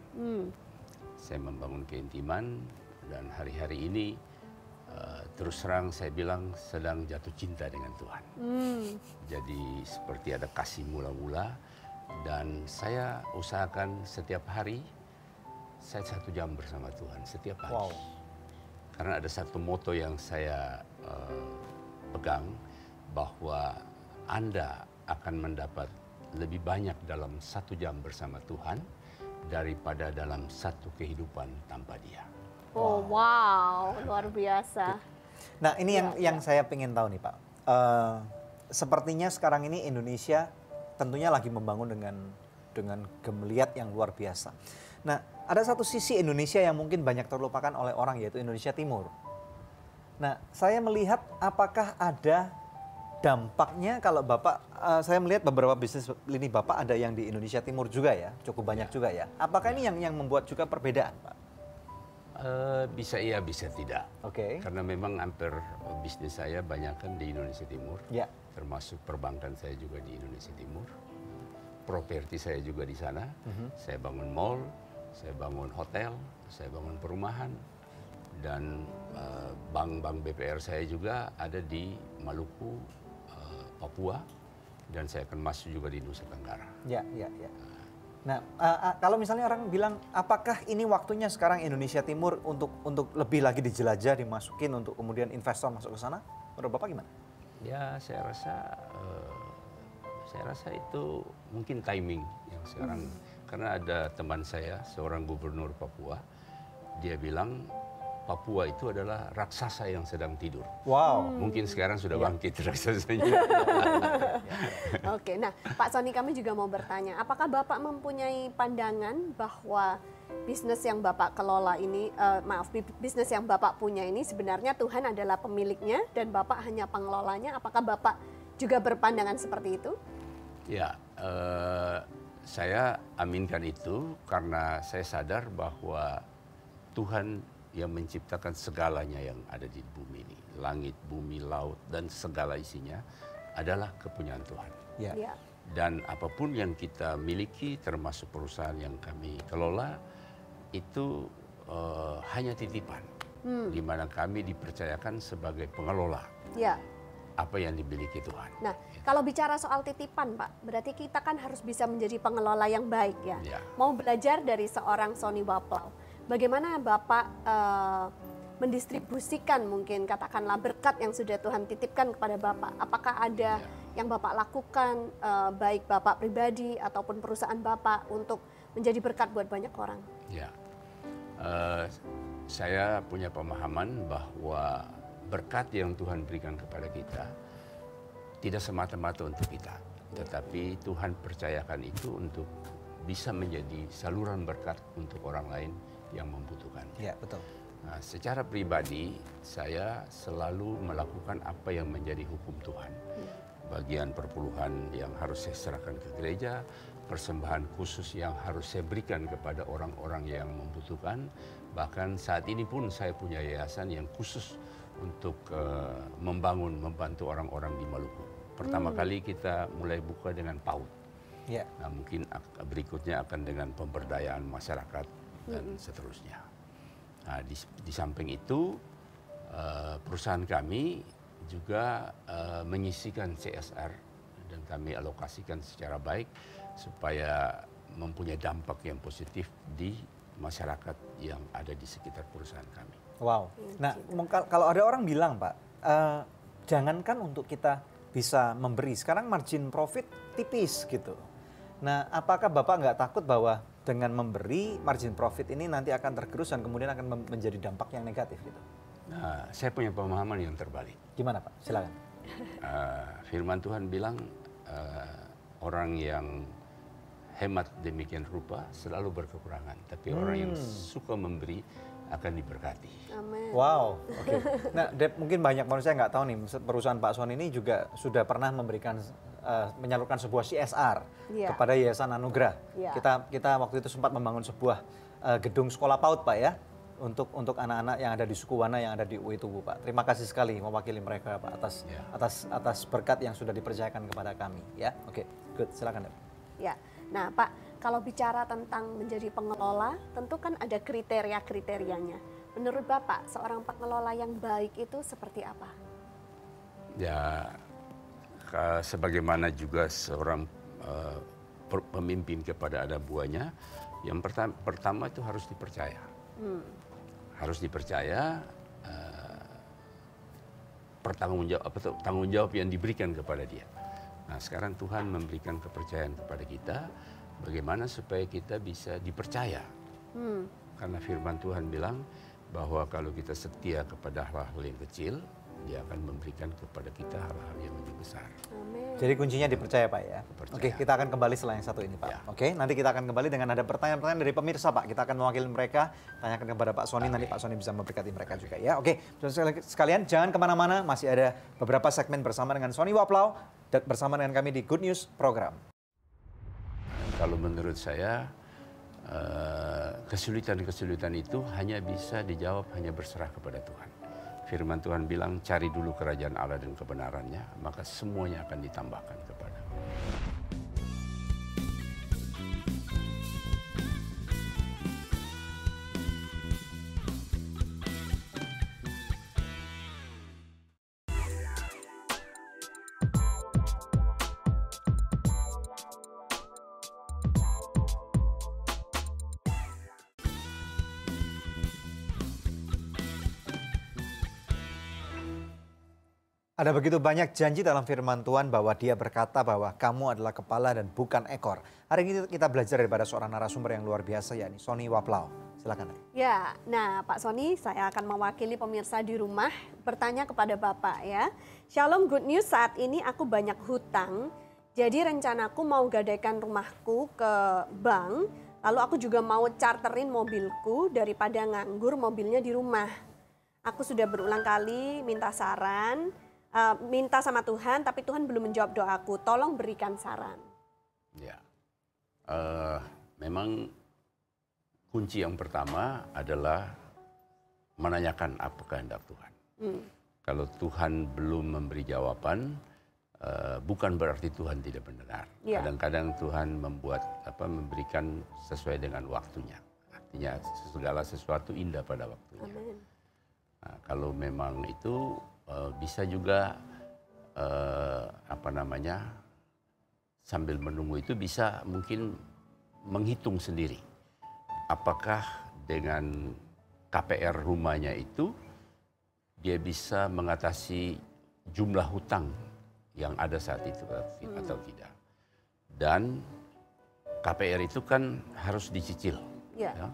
Saya membangun keintiman dan hari-hari ini terus terang saya bilang sedang jatuh cinta dengan Tuhan. Jadi seperti ada kasih mula-mula dan saya usahakan setiap hari saya 1 jam bersama Tuhan setiap hari. Wow. Karena ada satu moto yang saya pegang bahwa Anda akan mendapat lebih banyak dalam 1 jam bersama Tuhan daripada dalam satu kehidupan tanpa Dia. Oh wow, luar biasa. Nah ini yang saya ingin tahu nih Pak. Sepertinya sekarang ini Indonesia tentunya lagi membangun dengan dengan geliat yang luar biasa. Nah, ada satu sisi Indonesia yang mungkin banyak terlupakan oleh orang, yaitu Indonesia Timur. Nah, saya melihat apakah ada dampaknya kalau Bapak, saya melihat beberapa bisnis lini Bapak ada yang di Indonesia Timur juga ya, cukup banyak juga ya. Apakah ini yang membuat juga perbedaan, Pak? Bisa iya, bisa tidak. Oke. Karena memang hampir bisnis saya banyak kan di Indonesia Timur. Ya. Termasuk perbankan saya juga di Indonesia Timur. Properti saya juga di sana. Saya bangun mall, saya bangun hotel, saya bangun perumahan. Dan bank-bank BPR saya juga ada di Maluku, Papua. Dan saya akan masuk juga di Nusa Tenggara. Ya, ya, ya. Nah, kalau misalnya orang bilang, apakah ini waktunya sekarang Indonesia Timur untuk lebih lagi dijelajah, dimasukin untuk kemudian investor masuk ke sana? Menurut Bapak gimana? Ya, saya rasa itu mungkin timing yang sekarang. Karena ada teman saya, seorang gubernur Papua, dia bilang Papua itu adalah raksasa yang sedang tidur. Wow. Mungkin sekarang sudah bangkit raksasanya. Oke, nah Pak Sony, kami juga mau bertanya, apakah Bapak mempunyai pandangan bahwa bisnis yang Bapak kelola ini, bisnis yang Bapak punya ini sebenarnya Tuhan adalah pemiliknya dan Bapak hanya pengelolanya? Apakah Bapak juga berpandangan seperti itu? Ya, saya aminkan itu karena saya sadar bahwa Tuhan yang menciptakan segalanya yang ada di bumi ini. Langit, bumi, laut, dan segala isinya adalah kepunyaan Tuhan. Ya. Ya. Dan apapun yang kita miliki, termasuk perusahaan yang kami kelola, itu hanya titipan. Di mana kami dipercayakan sebagai pengelola Ya. apa yang dimiliki Tuhan. Nah, kalau bicara soal titipan, Pak, berarti kita kan harus bisa menjadi pengelola yang baik ya. Ya. Mau belajar dari seorang Sony Waplau, bagaimana Bapak mendistribusikan mungkin katakanlah berkat yang sudah Tuhan titipkan kepada Bapak? Apakah ada yang Bapak lakukan, baik Bapak pribadi ataupun perusahaan Bapak untuk menjadi berkat buat banyak orang? Ya, saya punya pemahaman bahwa berkat yang Tuhan berikan kepada kita tidak semata-mata untuk kita, tetapi Tuhan percayakan itu untuk bisa menjadi saluran berkat untuk orang lain yang membutuhkannya. Ya, betul. Nah, secara pribadi saya selalu melakukan apa yang menjadi hukum Tuhan. Bagian perpuluhan yang harus saya serahkan ke gereja, persembahan khusus yang harus saya berikan kepada orang-orang yang membutuhkan. Bahkan saat ini pun saya punya yayasan yang khusus untuk membantu orang-orang di Maluku. Pertama kali kita mulai buka dengan PAUD. Ya. Nah, mungkin berikutnya akan dengan pemberdayaan masyarakat dan seterusnya. Nah, di samping itu perusahaan kami juga menyisikan CSR dan kami alokasikan secara baik supaya mempunyai dampak yang positif di masyarakat yang ada di sekitar perusahaan kami. Wow. Nah, kalau ada orang bilang, Pak, jangankan untuk kita bisa memberi, sekarang margin profit tipis gitu. Nah, apakah Bapak nggak takut bahwa dengan memberi margin profit ini nanti akan tergerus dan kemudian akan menjadi dampak yang negatif gitu? Nah, saya punya pemahaman yang terbalik. Gimana, Pak? Silakan. Firman Tuhan bilang orang yang hemat demikian rupa selalu berkekurangan, tapi orang yang suka memberi akan diberkati. Amin. Wow. Oke. Nah, Dep, mungkin banyak manusia nggak tahu nih, perusahaan Pak Sony ini juga sudah pernah memberikan menyalurkan sebuah CSR kepada Yayasan Anugerah. Kita waktu itu sempat membangun sebuah gedung sekolah PAUD, Pak, ya, untuk anak-anak yang ada di suku Wana yang ada di UI Tugu, Pak. Terima kasih sekali mewakili mereka, Pak, atas berkat yang sudah dipercayakan kepada kami, ya. Oke, good. Silakan, Dep. Ya. Nah, Pak, kalau bicara tentang menjadi pengelola, tentu kan ada kriteria-kriterianya. Menurut Bapak, seorang pengelola yang baik itu seperti apa? Ya, sebagaimana juga seorang pemimpin kepada anak buahnya, yang pertama itu harus dipercaya. Harus dipercaya, tanggung jawab yang diberikan kepada dia. Nah, sekarang Tuhan memberikan kepercayaan kepada kita, bagaimana supaya kita bisa dipercaya. Karena firman Tuhan bilang bahwa kalau kita setia kepada hal-hal yang kecil, dia akan memberikan kepada kita hal-hal yang lebih besar. Amin. Jadi kuncinya dipercaya Pak ya. Dipercaya. Oke, kita akan kembali setelah yang satu ini Pak. Ya. Oke, nanti kita akan kembali dengan ada pertanyaan-pertanyaan dari pemirsa Pak. Kita akan mewakili mereka, tanyakan kepada Pak Sony, nanti Pak Sony bisa memberkati mereka juga ya. Oke, saudara sekalian jangan kemana-mana, masih ada beberapa segmen bersama dengan Sony Waplau dan bersama dengan kami di Good News Program. Kalau menurut saya, kesulitan-kesulitan itu hanya bisa dijawab hanya berserah kepada Tuhan. Firman Tuhan bilang, cari dulu kerajaan Allah dan kebenarannya, maka semuanya akan ditambahkan kepadamu. Ada begitu banyak janji dalam firman Tuhan bahwa Dia berkata bahwa kamu adalah kepala dan bukan ekor. Hari ini kita belajar daripada seorang narasumber yang luar biasa, yakni Sony Waplau. Silakan. Ya, nah Pak Sony, saya akan mewakili pemirsa di rumah bertanya kepada Bapak ya. Shalom, good news, saat ini aku banyak hutang. Jadi rencanaku mau gadaikan rumahku ke bank. Lalu aku juga mau charterin mobilku daripada nganggur mobilnya di rumah. Aku sudah berulang kali minta saran, minta sama Tuhan, tapi Tuhan belum menjawab doaku. Tolong berikan saran. Ya, memang kunci yang pertama adalah menanyakan apa kehendak Tuhan. Kalau Tuhan belum memberi jawaban, bukan berarti Tuhan tidak mendengar. Ya. Kadang-kadang Tuhan memberikan sesuai dengan waktunya. Artinya segala sesuatu indah pada waktunya. Amin. Nah, kalau memang itu bisa juga sambil menunggu itu bisa mungkin menghitung sendiri apakah dengan KPR rumahnya itu dia bisa mengatasi jumlah hutang yang ada saat itu atau tidak. Dan KPR itu kan harus dicicil. Ya. Ya.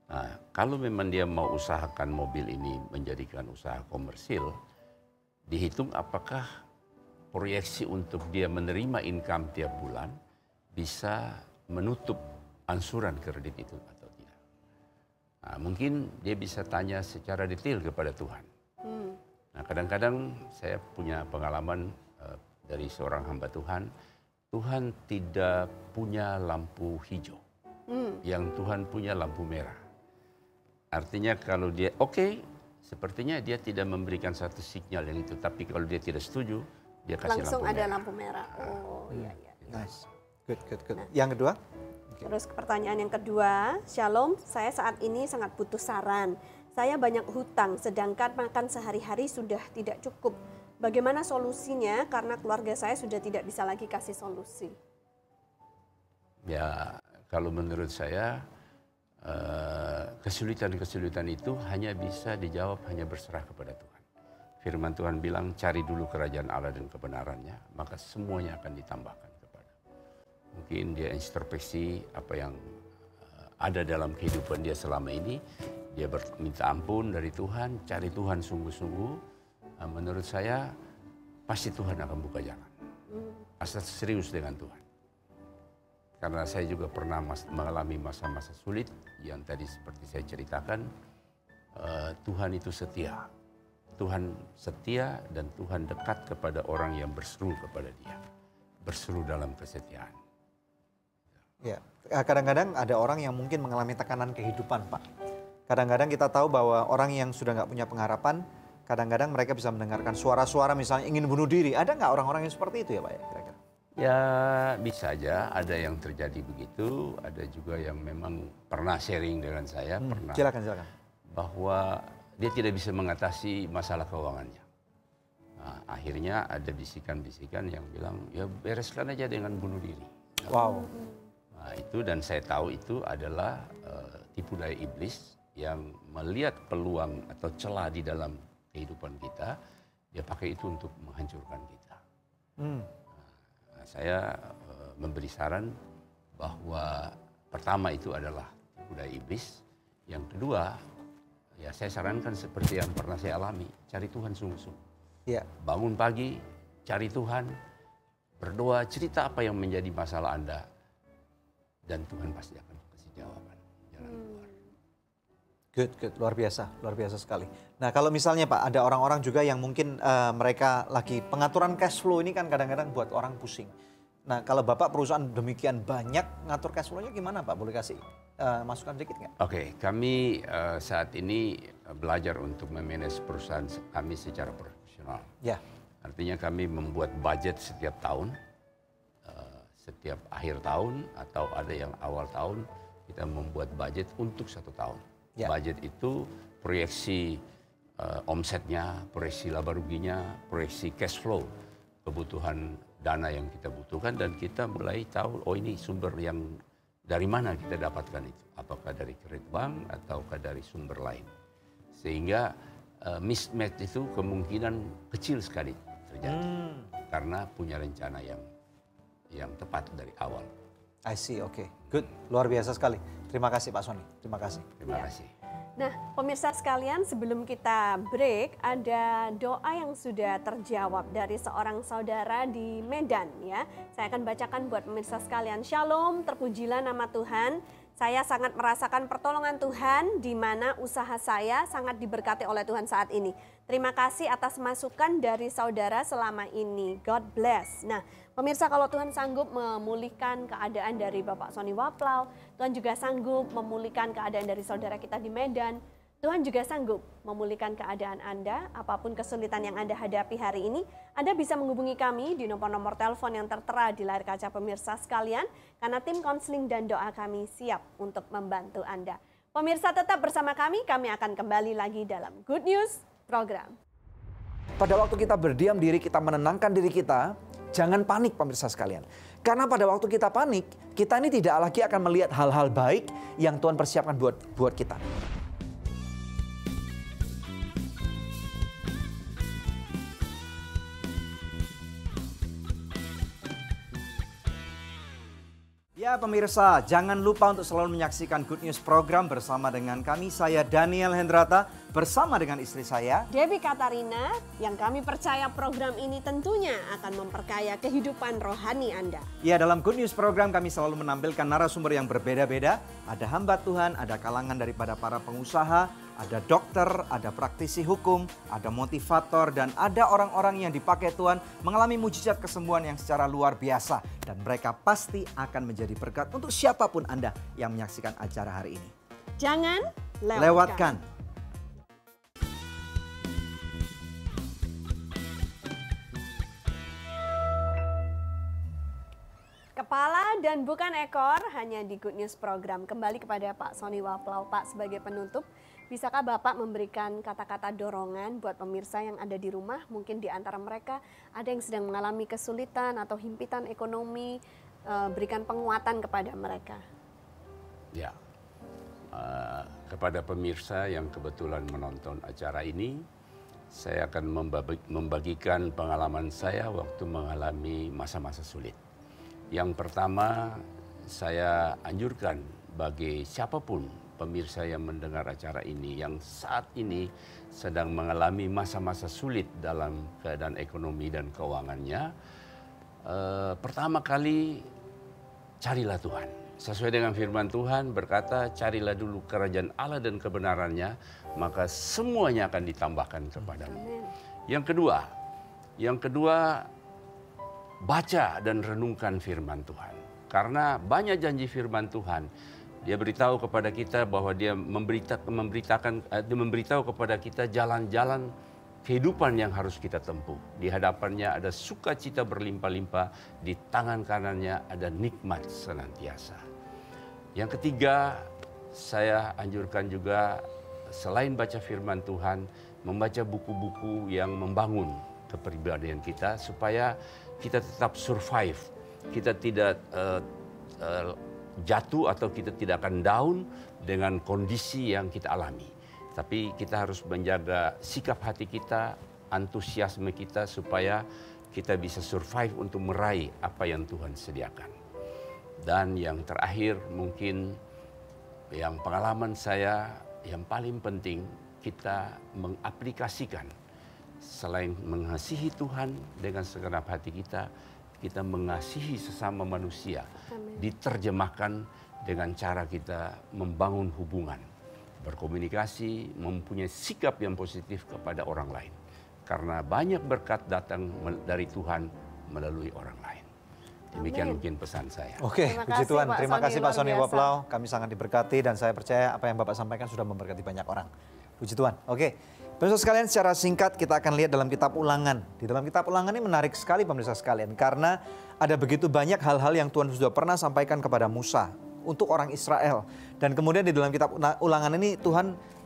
Nah, kalau memang dia mau usahakan mobil ini menjadikan usaha komersil, dihitung apakah proyeksi untuk dia menerima income tiap bulan bisa menutup angsuran kredit itu atau tidak. Nah, mungkin dia bisa tanya secara detail kepada Tuhan. Nah, kadang-kadang saya punya pengalaman dari seorang hamba Tuhan, Tuhan tidak punya lampu hijau, yang Tuhan punya lampu merah. Artinya kalau dia sepertinya dia tidak memberikan satu sinyal yang itu, tapi kalau dia tidak setuju, dia kasih Langsung lampu ada merah. lampu merah. Oh iya iya. Nice. Good. Yang kedua? Terus pertanyaan yang kedua, Shalom, saya saat ini sangat butuh saran. Saya banyak hutang, sedangkan makan sehari-hari sudah tidak cukup. Bagaimana solusinya? Karena keluarga saya sudah tidak bisa lagi kasih solusi. Ya, kalau menurut saya kesulitan-kesulitan itu hanya bisa dijawab hanya berserah kepada Tuhan. Firman Tuhan bilang, cari dulu kerajaan Allah dan kebenarannya, maka semuanya akan ditambahkan kepada. Mungkin dia introspeksi apa yang ada dalam kehidupan dia selama ini, dia minta ampun dari Tuhan, cari Tuhan sungguh-sungguh. Menurut saya pasti Tuhan akan buka jalan. Asal serius dengan Tuhan. Karena saya juga pernah mengalami masa-masa sulit yang tadi seperti saya ceritakan, Tuhan itu setia. Tuhan setia dan Tuhan dekat kepada orang yang berseru kepada Dia. Berseru dalam kesetiaan. Ya, kadang-kadang ada orang yang mungkin mengalami tekanan kehidupan, Pak. Kadang-kadang kita tahu bahwa orang yang sudah nggak punya pengharapan, kadang-kadang mereka bisa mendengarkan suara-suara misalnya ingin bunuh diri. Ada nggak orang-orang yang seperti itu ya, Pak? Ya, kira-kira? Ya bisa aja, ada yang terjadi begitu, ada juga yang memang pernah sharing dengan saya, pernah. Silakan. Bahwa dia tidak bisa mengatasi masalah keuangannya. Nah, akhirnya ada bisikan-bisikan yang bilang, ya bereskan aja dengan bunuh diri. Wow. Nah, itu dan saya tahu itu adalah tipu daya iblis yang melihat peluang atau celah di dalam kehidupan kita, dia pakai itu untuk menghancurkan kita. Nah, saya memberi saran bahwa pertama itu adalah tipu daya iblis, yang kedua ya saya sarankan seperti yang pernah saya alami, cari Tuhan sungguh-sungguh. Ya. Bangun pagi, cari Tuhan, berdoa, cerita apa yang menjadi masalah Anda, dan Tuhan pasti akan kasih jawaban. Jalan keluar. Good, luar biasa sekali. Nah kalau misalnya Pak, ada orang-orang juga yang mungkin mereka lagi pengaturan cash flow ini kan kadang-kadang buat orang pusing. Nah kalau Bapak perusahaan demikian banyak, ngatur cash flow-nya gimana Pak? Boleh kasih masukan sedikit nggak? Oke, kami saat ini belajar untuk memanage perusahaan kami secara profesional. Ya. Artinya kami membuat budget setiap tahun, setiap akhir tahun atau ada yang awal tahun, kita membuat budget untuk 1 tahun. Ya. Budget itu proyeksi omsetnya, proyeksi laba ruginya, proyeksi cash flow, kebutuhan dana yang kita butuhkan, dan kita mulai tahu, oh ini sumber yang dari mana kita dapatkan itu, apakah dari kredit bank ataukah dari sumber lain, sehingga mismatch itu kemungkinan kecil sekali terjadi karena punya rencana yang tepat dari awal. I see, oke. Good, luar biasa sekali. Terima kasih Pak Sony, terima kasih. Terima kasih. Nah, pemirsa sekalian, sebelum kita break, ada doa yang sudah terjawab dari seorang saudara di Medan ya. Saya akan bacakan buat pemirsa sekalian. Shalom, terpujilah nama Tuhan. Saya sangat merasakan pertolongan Tuhan di mana usaha saya sangat diberkati oleh Tuhan saat ini. Terima kasih atas masukan dari saudara selama ini. God bless. Nah, pemirsa, kalau Tuhan sanggup memulihkan keadaan dari Bapak Sony Waplau, Tuhan juga sanggup memulihkan keadaan dari saudara kita di Medan. Tuhan juga sanggup memulihkan keadaan Anda, apapun kesulitan yang Anda hadapi hari ini. Anda bisa menghubungi kami di nomor-nomor telepon yang tertera di layar kaca pemirsa sekalian, karena tim konseling dan doa kami siap untuk membantu Anda. Pemirsa tetap bersama kami akan kembali lagi dalam Good News Program. Pada waktu kita berdiam diri, kita menenangkan diri kita, jangan panik pemirsa sekalian. Karena pada waktu kita panik, kita ini tidak lagi akan melihat hal-hal baik yang Tuhan persiapkan buat kita. Ya pemirsa, jangan lupa untuk selalu menyaksikan Good News Program bersama dengan kami. Saya Daniel Hendrata bersama dengan istri saya, Debbie Katarina, yang kami percaya program ini tentunya akan memperkaya kehidupan rohani Anda. Ya, dalam Good News Program kami selalu menampilkan narasumber yang berbeda-beda. Ada hamba Tuhan, ada kalangan daripada para pengusaha, ada dokter, ada praktisi hukum, ada motivator, dan ada orang-orang yang dipakai Tuhan mengalami mujizat kesembuhan yang secara luar biasa. Dan mereka pasti akan menjadi berkat untuk siapapun Anda yang menyaksikan acara hari ini. Jangan Lewatkan. Kepala dan bukan ekor, hanya di Good News Program. Kembali kepada Pak Sony Waplau. Pak, sebagai penutup, bisakah Bapak memberikan kata-kata dorongan buat pemirsa yang ada di rumah? Mungkin di antara mereka ada yang sedang mengalami kesulitan atau himpitan ekonomi, berikan penguatan kepada mereka. Ya, kepada pemirsa yang kebetulan menonton acara ini, saya akan membagikan pengalaman saya waktu mengalami masa-masa sulit. Yang pertama, saya anjurkan bagi siapapun pemirsa yang mendengar acara ini yang saat ini sedang mengalami masa-masa sulit dalam keadaan ekonomi dan keuangannya, pertama kali carilah Tuhan. Sesuai dengan firman Tuhan berkata, carilah dulu kerajaan Allah dan kebenarannya, maka semuanya akan ditambahkan kepadamu. Yang kedua, baca dan renungkan firman Tuhan. Karena banyak janji firman Tuhan. Dia beritahu kepada kita bahwa dia memberitahu kepada kita jalan-jalan kehidupan yang harus kita tempuh. Di hadapannya ada sukacita berlimpah-limpah, di tangan kanannya ada nikmat senantiasa. Yang ketiga, saya anjurkan juga selain baca firman Tuhan, membaca buku-buku yang membangun kepribadian kita supaya kita tetap survive, kita tidak jatuh atau kita tidak akan down dengan kondisi yang kita alami. Tapi kita harus menjaga sikap hati kita, antusiasme kita supaya kita bisa survive untuk meraih apa yang Tuhan sediakan. Dan yang terakhir mungkin yang pengalaman saya yang paling penting, kita mengaplikasikan selain mengasihi Tuhan dengan segenap hati kita, kita mengasihi sesama manusia. Diterjemahkan dengan cara kita membangun hubungan, berkomunikasi, mempunyai sikap yang positif kepada orang lain. Karena banyak berkat datang dari Tuhan melalui orang lain. Demikian mungkin pesan saya. Oke, puji Tuhan. Terima kasih Pak Sony Waplau. Kami sangat diberkati dan saya percaya apa yang Bapak sampaikan sudah memberkati banyak orang. Puji Tuhan. Oke, pemirsa sekalian, secara singkat kita akan lihat dalam kitab Ulangan. Di dalam kitab Ulangan ini menarik sekali pemirsa sekalian, karena ada begitu banyak hal-hal yang Tuhan sudah pernah sampaikan kepada Musa untuk orang Israel. Dan kemudian di dalam kitab Ulangan ini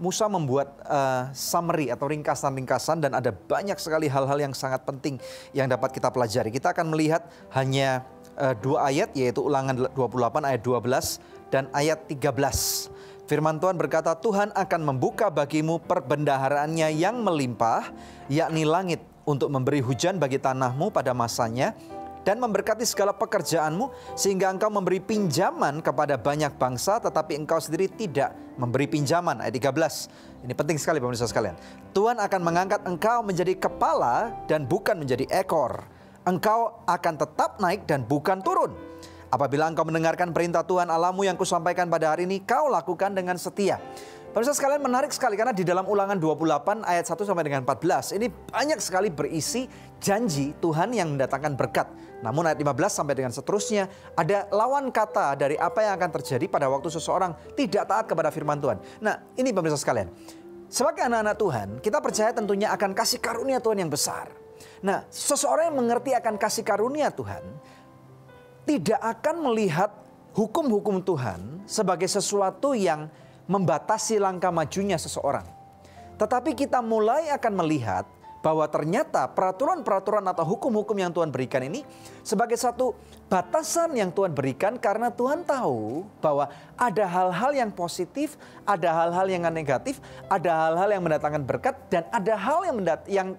Musa membuat summary atau ringkasan-ringkasan, dan ada banyak sekali hal-hal yang sangat penting yang dapat kita pelajari. Kita akan melihat hanya 2 ayat, yaitu Ulangan 28 ayat 12 dan ayat 13. Firman Tuhan berkata, Tuhan akan membuka bagimu perbendaharaannya yang melimpah, yakni langit, untuk memberi hujan bagi tanahmu pada masanya, dan memberkati segala pekerjaanmu, sehingga engkau memberi pinjaman kepada banyak bangsa, tetapi engkau sendiri tidak memberi pinjaman. Ayat 13. Ini penting sekali pemirsa sekalian. Tuhan akan mengangkat engkau menjadi kepala dan bukan menjadi ekor. Engkau akan tetap naik dan bukan turun. Apabila engkau mendengarkan perintah Tuhan Allahmu yang kusampaikan pada hari ini, kau lakukan dengan setia. Pemirsa sekalian, menarik sekali karena di dalam Ulangan 28 ayat 1 sampai dengan 14 ini banyak sekali berisi janji Tuhan yang mendatangkan berkat. Namun ayat 15 sampai dengan seterusnya ada lawan kata dari apa yang akan terjadi pada waktu seseorang tidak taat kepada firman Tuhan. Nah, ini pemirsa sekalian, sebagai anak-anak Tuhan, kita percaya tentunya akan kasih karunia Tuhan yang besar. Nah, seseorang yang mengerti akan kasih karunia Tuhan tidak akan melihat hukum-hukum Tuhan sebagai sesuatu yang membatasi langkah majunya seseorang. Tetapi kita mulai akan melihat bahwa ternyata peraturan-peraturan atau hukum-hukum yang Tuhan berikan ini sebagai satu batasan yang Tuhan berikan, karena Tuhan tahu bahwa ada hal-hal yang positif, ada hal-hal yang negatif, ada hal-hal yang mendatangkan berkat, dan ada hal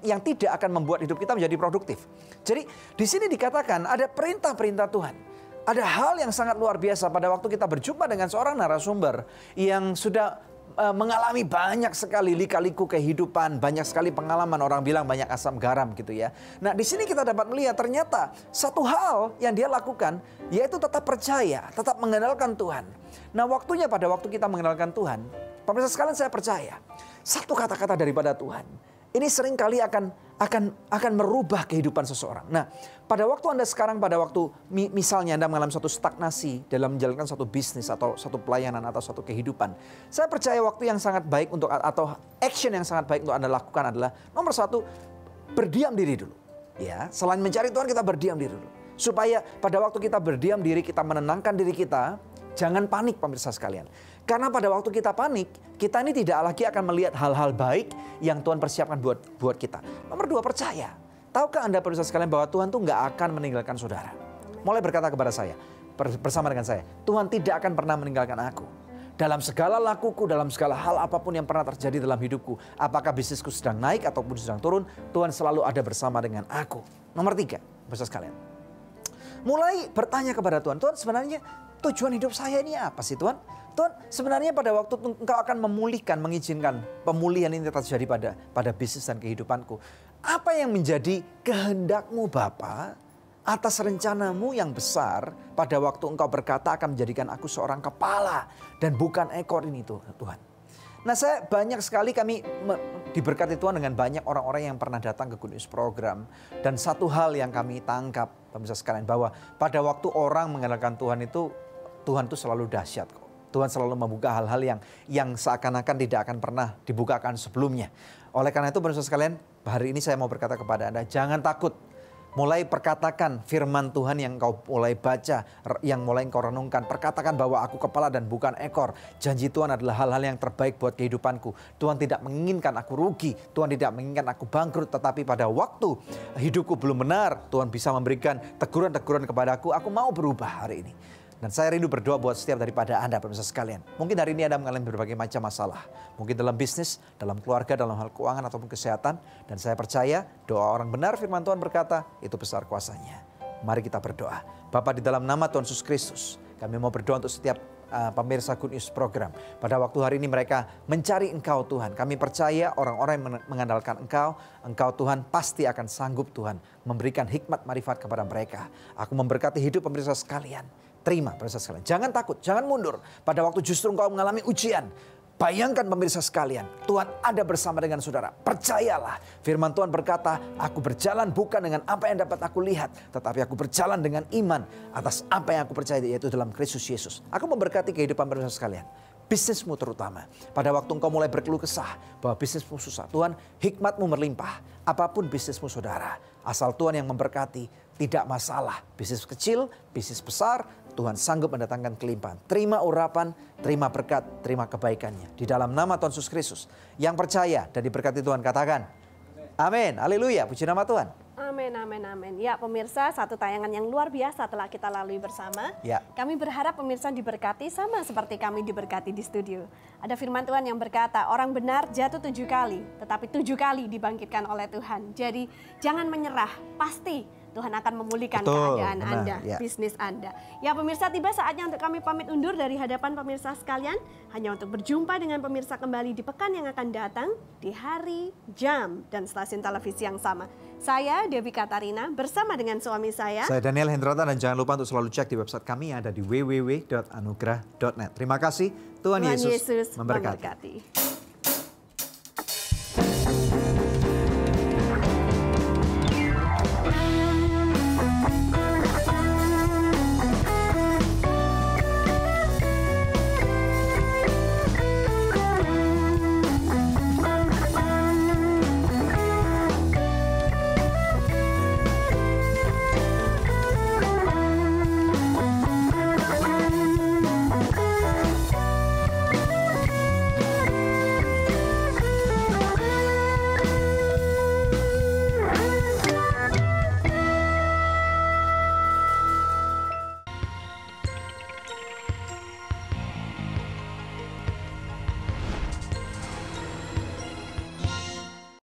yang tidak akan membuat hidup kita menjadi produktif. Jadi di sini dikatakan ada perintah-perintah Tuhan. Ada hal yang sangat luar biasa pada waktu kita berjumpa dengan seorang narasumber yang sudah mengalami banyak sekali lika-liku kehidupan, banyak sekali pengalaman, orang bilang banyak asam garam gitu ya. Nah, di sini kita dapat melihat ternyata satu hal yang dia lakukan yaitu tetap percaya, tetap mengandalkan Tuhan. Nah, pada waktu kita mengandalkan Tuhan, pemirsa sekalian, saya percaya satu kata-kata daripada Tuhan ini seringkali akan merubah kehidupan seseorang. Nah, pada waktu Anda sekarang, pada waktu misalnya Anda mengalami suatu stagnasi dalam menjalankan suatu bisnis atau suatu pelayanan atau suatu kehidupan, saya percaya waktu yang sangat baik untuk, atau action yang sangat baik untuk Anda lakukan adalah nomor 1, berdiam diri dulu. Ya, selain mencari Tuhan, kita berdiam diri dulu. Supaya pada waktu kita berdiam diri, kita menenangkan diri kita, jangan panik pemirsa sekalian. Karena pada waktu kita panik, kita ini tidak lagi akan melihat hal-hal baik yang Tuhan persiapkan buat kita. Nomor 2, percaya. Tahukah Anda pemirsa sekalian bahwa Tuhan tuh nggak akan meninggalkan saudara. Mulai berkata kepada saya, bersama dengan saya, Tuhan tidak akan pernah meninggalkan aku. Dalam segala lakuku, dalam segala hal apapun yang pernah terjadi dalam hidupku, apakah bisnisku sedang naik ataupun sedang turun, Tuhan selalu ada bersama dengan aku. Nomor 3, pemirsa sekalian, mulai bertanya kepada Tuhan, Tuhan sebenarnya tujuan hidup saya ini apa sih Tuhan? Tuhan, sebenarnya pada waktu Engkau akan memulihkan, mengizinkan pemulihan ini terjadi pada bisnis dan kehidupanku, apa yang menjadi kehendak-Mu Bapa atas rencanamu yang besar pada waktu Engkau berkata akan menjadikan aku seorang kepala dan bukan ekor ini Tuhan. Nah, saya banyak sekali kami diberkati Tuhan dengan banyak orang-orang yang pernah datang ke Good News Program. Dan satu hal yang kami tangkap, pemirsa sekalian, bahwa pada waktu orang mengenalkan Tuhan itu selalu dahsyat kok. Tuhan selalu membuka hal-hal yang seakan-akan tidak akan pernah dibukakan sebelumnya. Oleh karena itu pemirsa sekalian, hari ini saya mau berkata kepada Anda, jangan takut. Mulai perkatakan firman Tuhan yang kau mulai baca, yang mulai kau renungkan. Perkatakan bahwa aku kepala dan bukan ekor. Janji Tuhan adalah hal-hal yang terbaik buat kehidupanku. Tuhan tidak menginginkan aku rugi. Tuhan tidak menginginkan aku bangkrut. Tetapi pada waktu hidupku belum benar, Tuhan bisa memberikan teguran-teguran kepadaku. Aku mau berubah hari ini. Dan saya rindu berdoa buat setiap daripada Anda pemirsa sekalian. Mungkin hari ini Anda mengalami berbagai macam masalah. Mungkin dalam bisnis, dalam keluarga, dalam hal keuangan ataupun kesehatan. Dan saya percaya doa orang benar, firman Tuhan berkata itu besar kuasanya. Mari kita berdoa. Bapa, di dalam nama Tuhan Yesus Kristus, kami mau berdoa untuk setiap pemirsa Good News program. Pada waktu hari ini mereka mencari Engkau Tuhan. Kami percaya orang-orang yang mengandalkan Engkau Tuhan pasti akan sanggup Tuhan memberikan hikmat marifat kepada mereka. Aku memberkati hidup pemirsa sekalian. Terima pemirsa sekalian. Jangan takut, jangan mundur. Pada waktu justru engkau mengalami ujian. Bayangkan pemirsa sekalian, Tuhan ada bersama dengan saudara. Percayalah, firman Tuhan berkata, aku berjalan bukan dengan apa yang dapat aku lihat, tetapi aku berjalan dengan iman atas apa yang aku percaya, yaitu dalam Kristus Yesus. Aku memberkati kehidupan pemirsa sekalian. Bisnismu terutama. Pada waktu engkau mulai berkeluh kesah bahwa bisnismu susah, Tuhan hikmatmu berlimpah. Apapun bisnismu saudara, asal Tuhan yang memberkati, tidak masalah. Bisnis kecil, bisnis besar, Tuhan sanggup mendatangkan kelimpahan. Terima urapan, terima berkat, terima kebaikannya. Di dalam nama Tuhan Yesus Kristus. Yang percaya dan diberkati Tuhan katakan, amin, haleluya, puji nama Tuhan. Amin, amin, amin. Ya pemirsa, satu tayangan yang luar biasa telah kita lalui bersama. Ya. Kami berharap pemirsa diberkati sama seperti kami diberkati di studio. Ada firman Tuhan yang berkata, orang benar jatuh 7 kali, tetapi 7 kali dibangkitkan oleh Tuhan. Jadi jangan menyerah, pasti Tuhan akan memulihkan keadaan Anda, bisnis Anda. Ya pemirsa, tiba saatnya untuk kami pamit undur dari hadapan pemirsa sekalian. Hanya untuk berjumpa dengan pemirsa kembali di pekan yang akan datang, di hari, jam, dan stasiun televisi yang sama. Saya Dewi Katarina bersama dengan suami saya Daniel Hendrata, dan jangan lupa untuk selalu cek di website kami yang ada di www.anugerah.net. Terima kasih, Tuhan Yesus memberkati.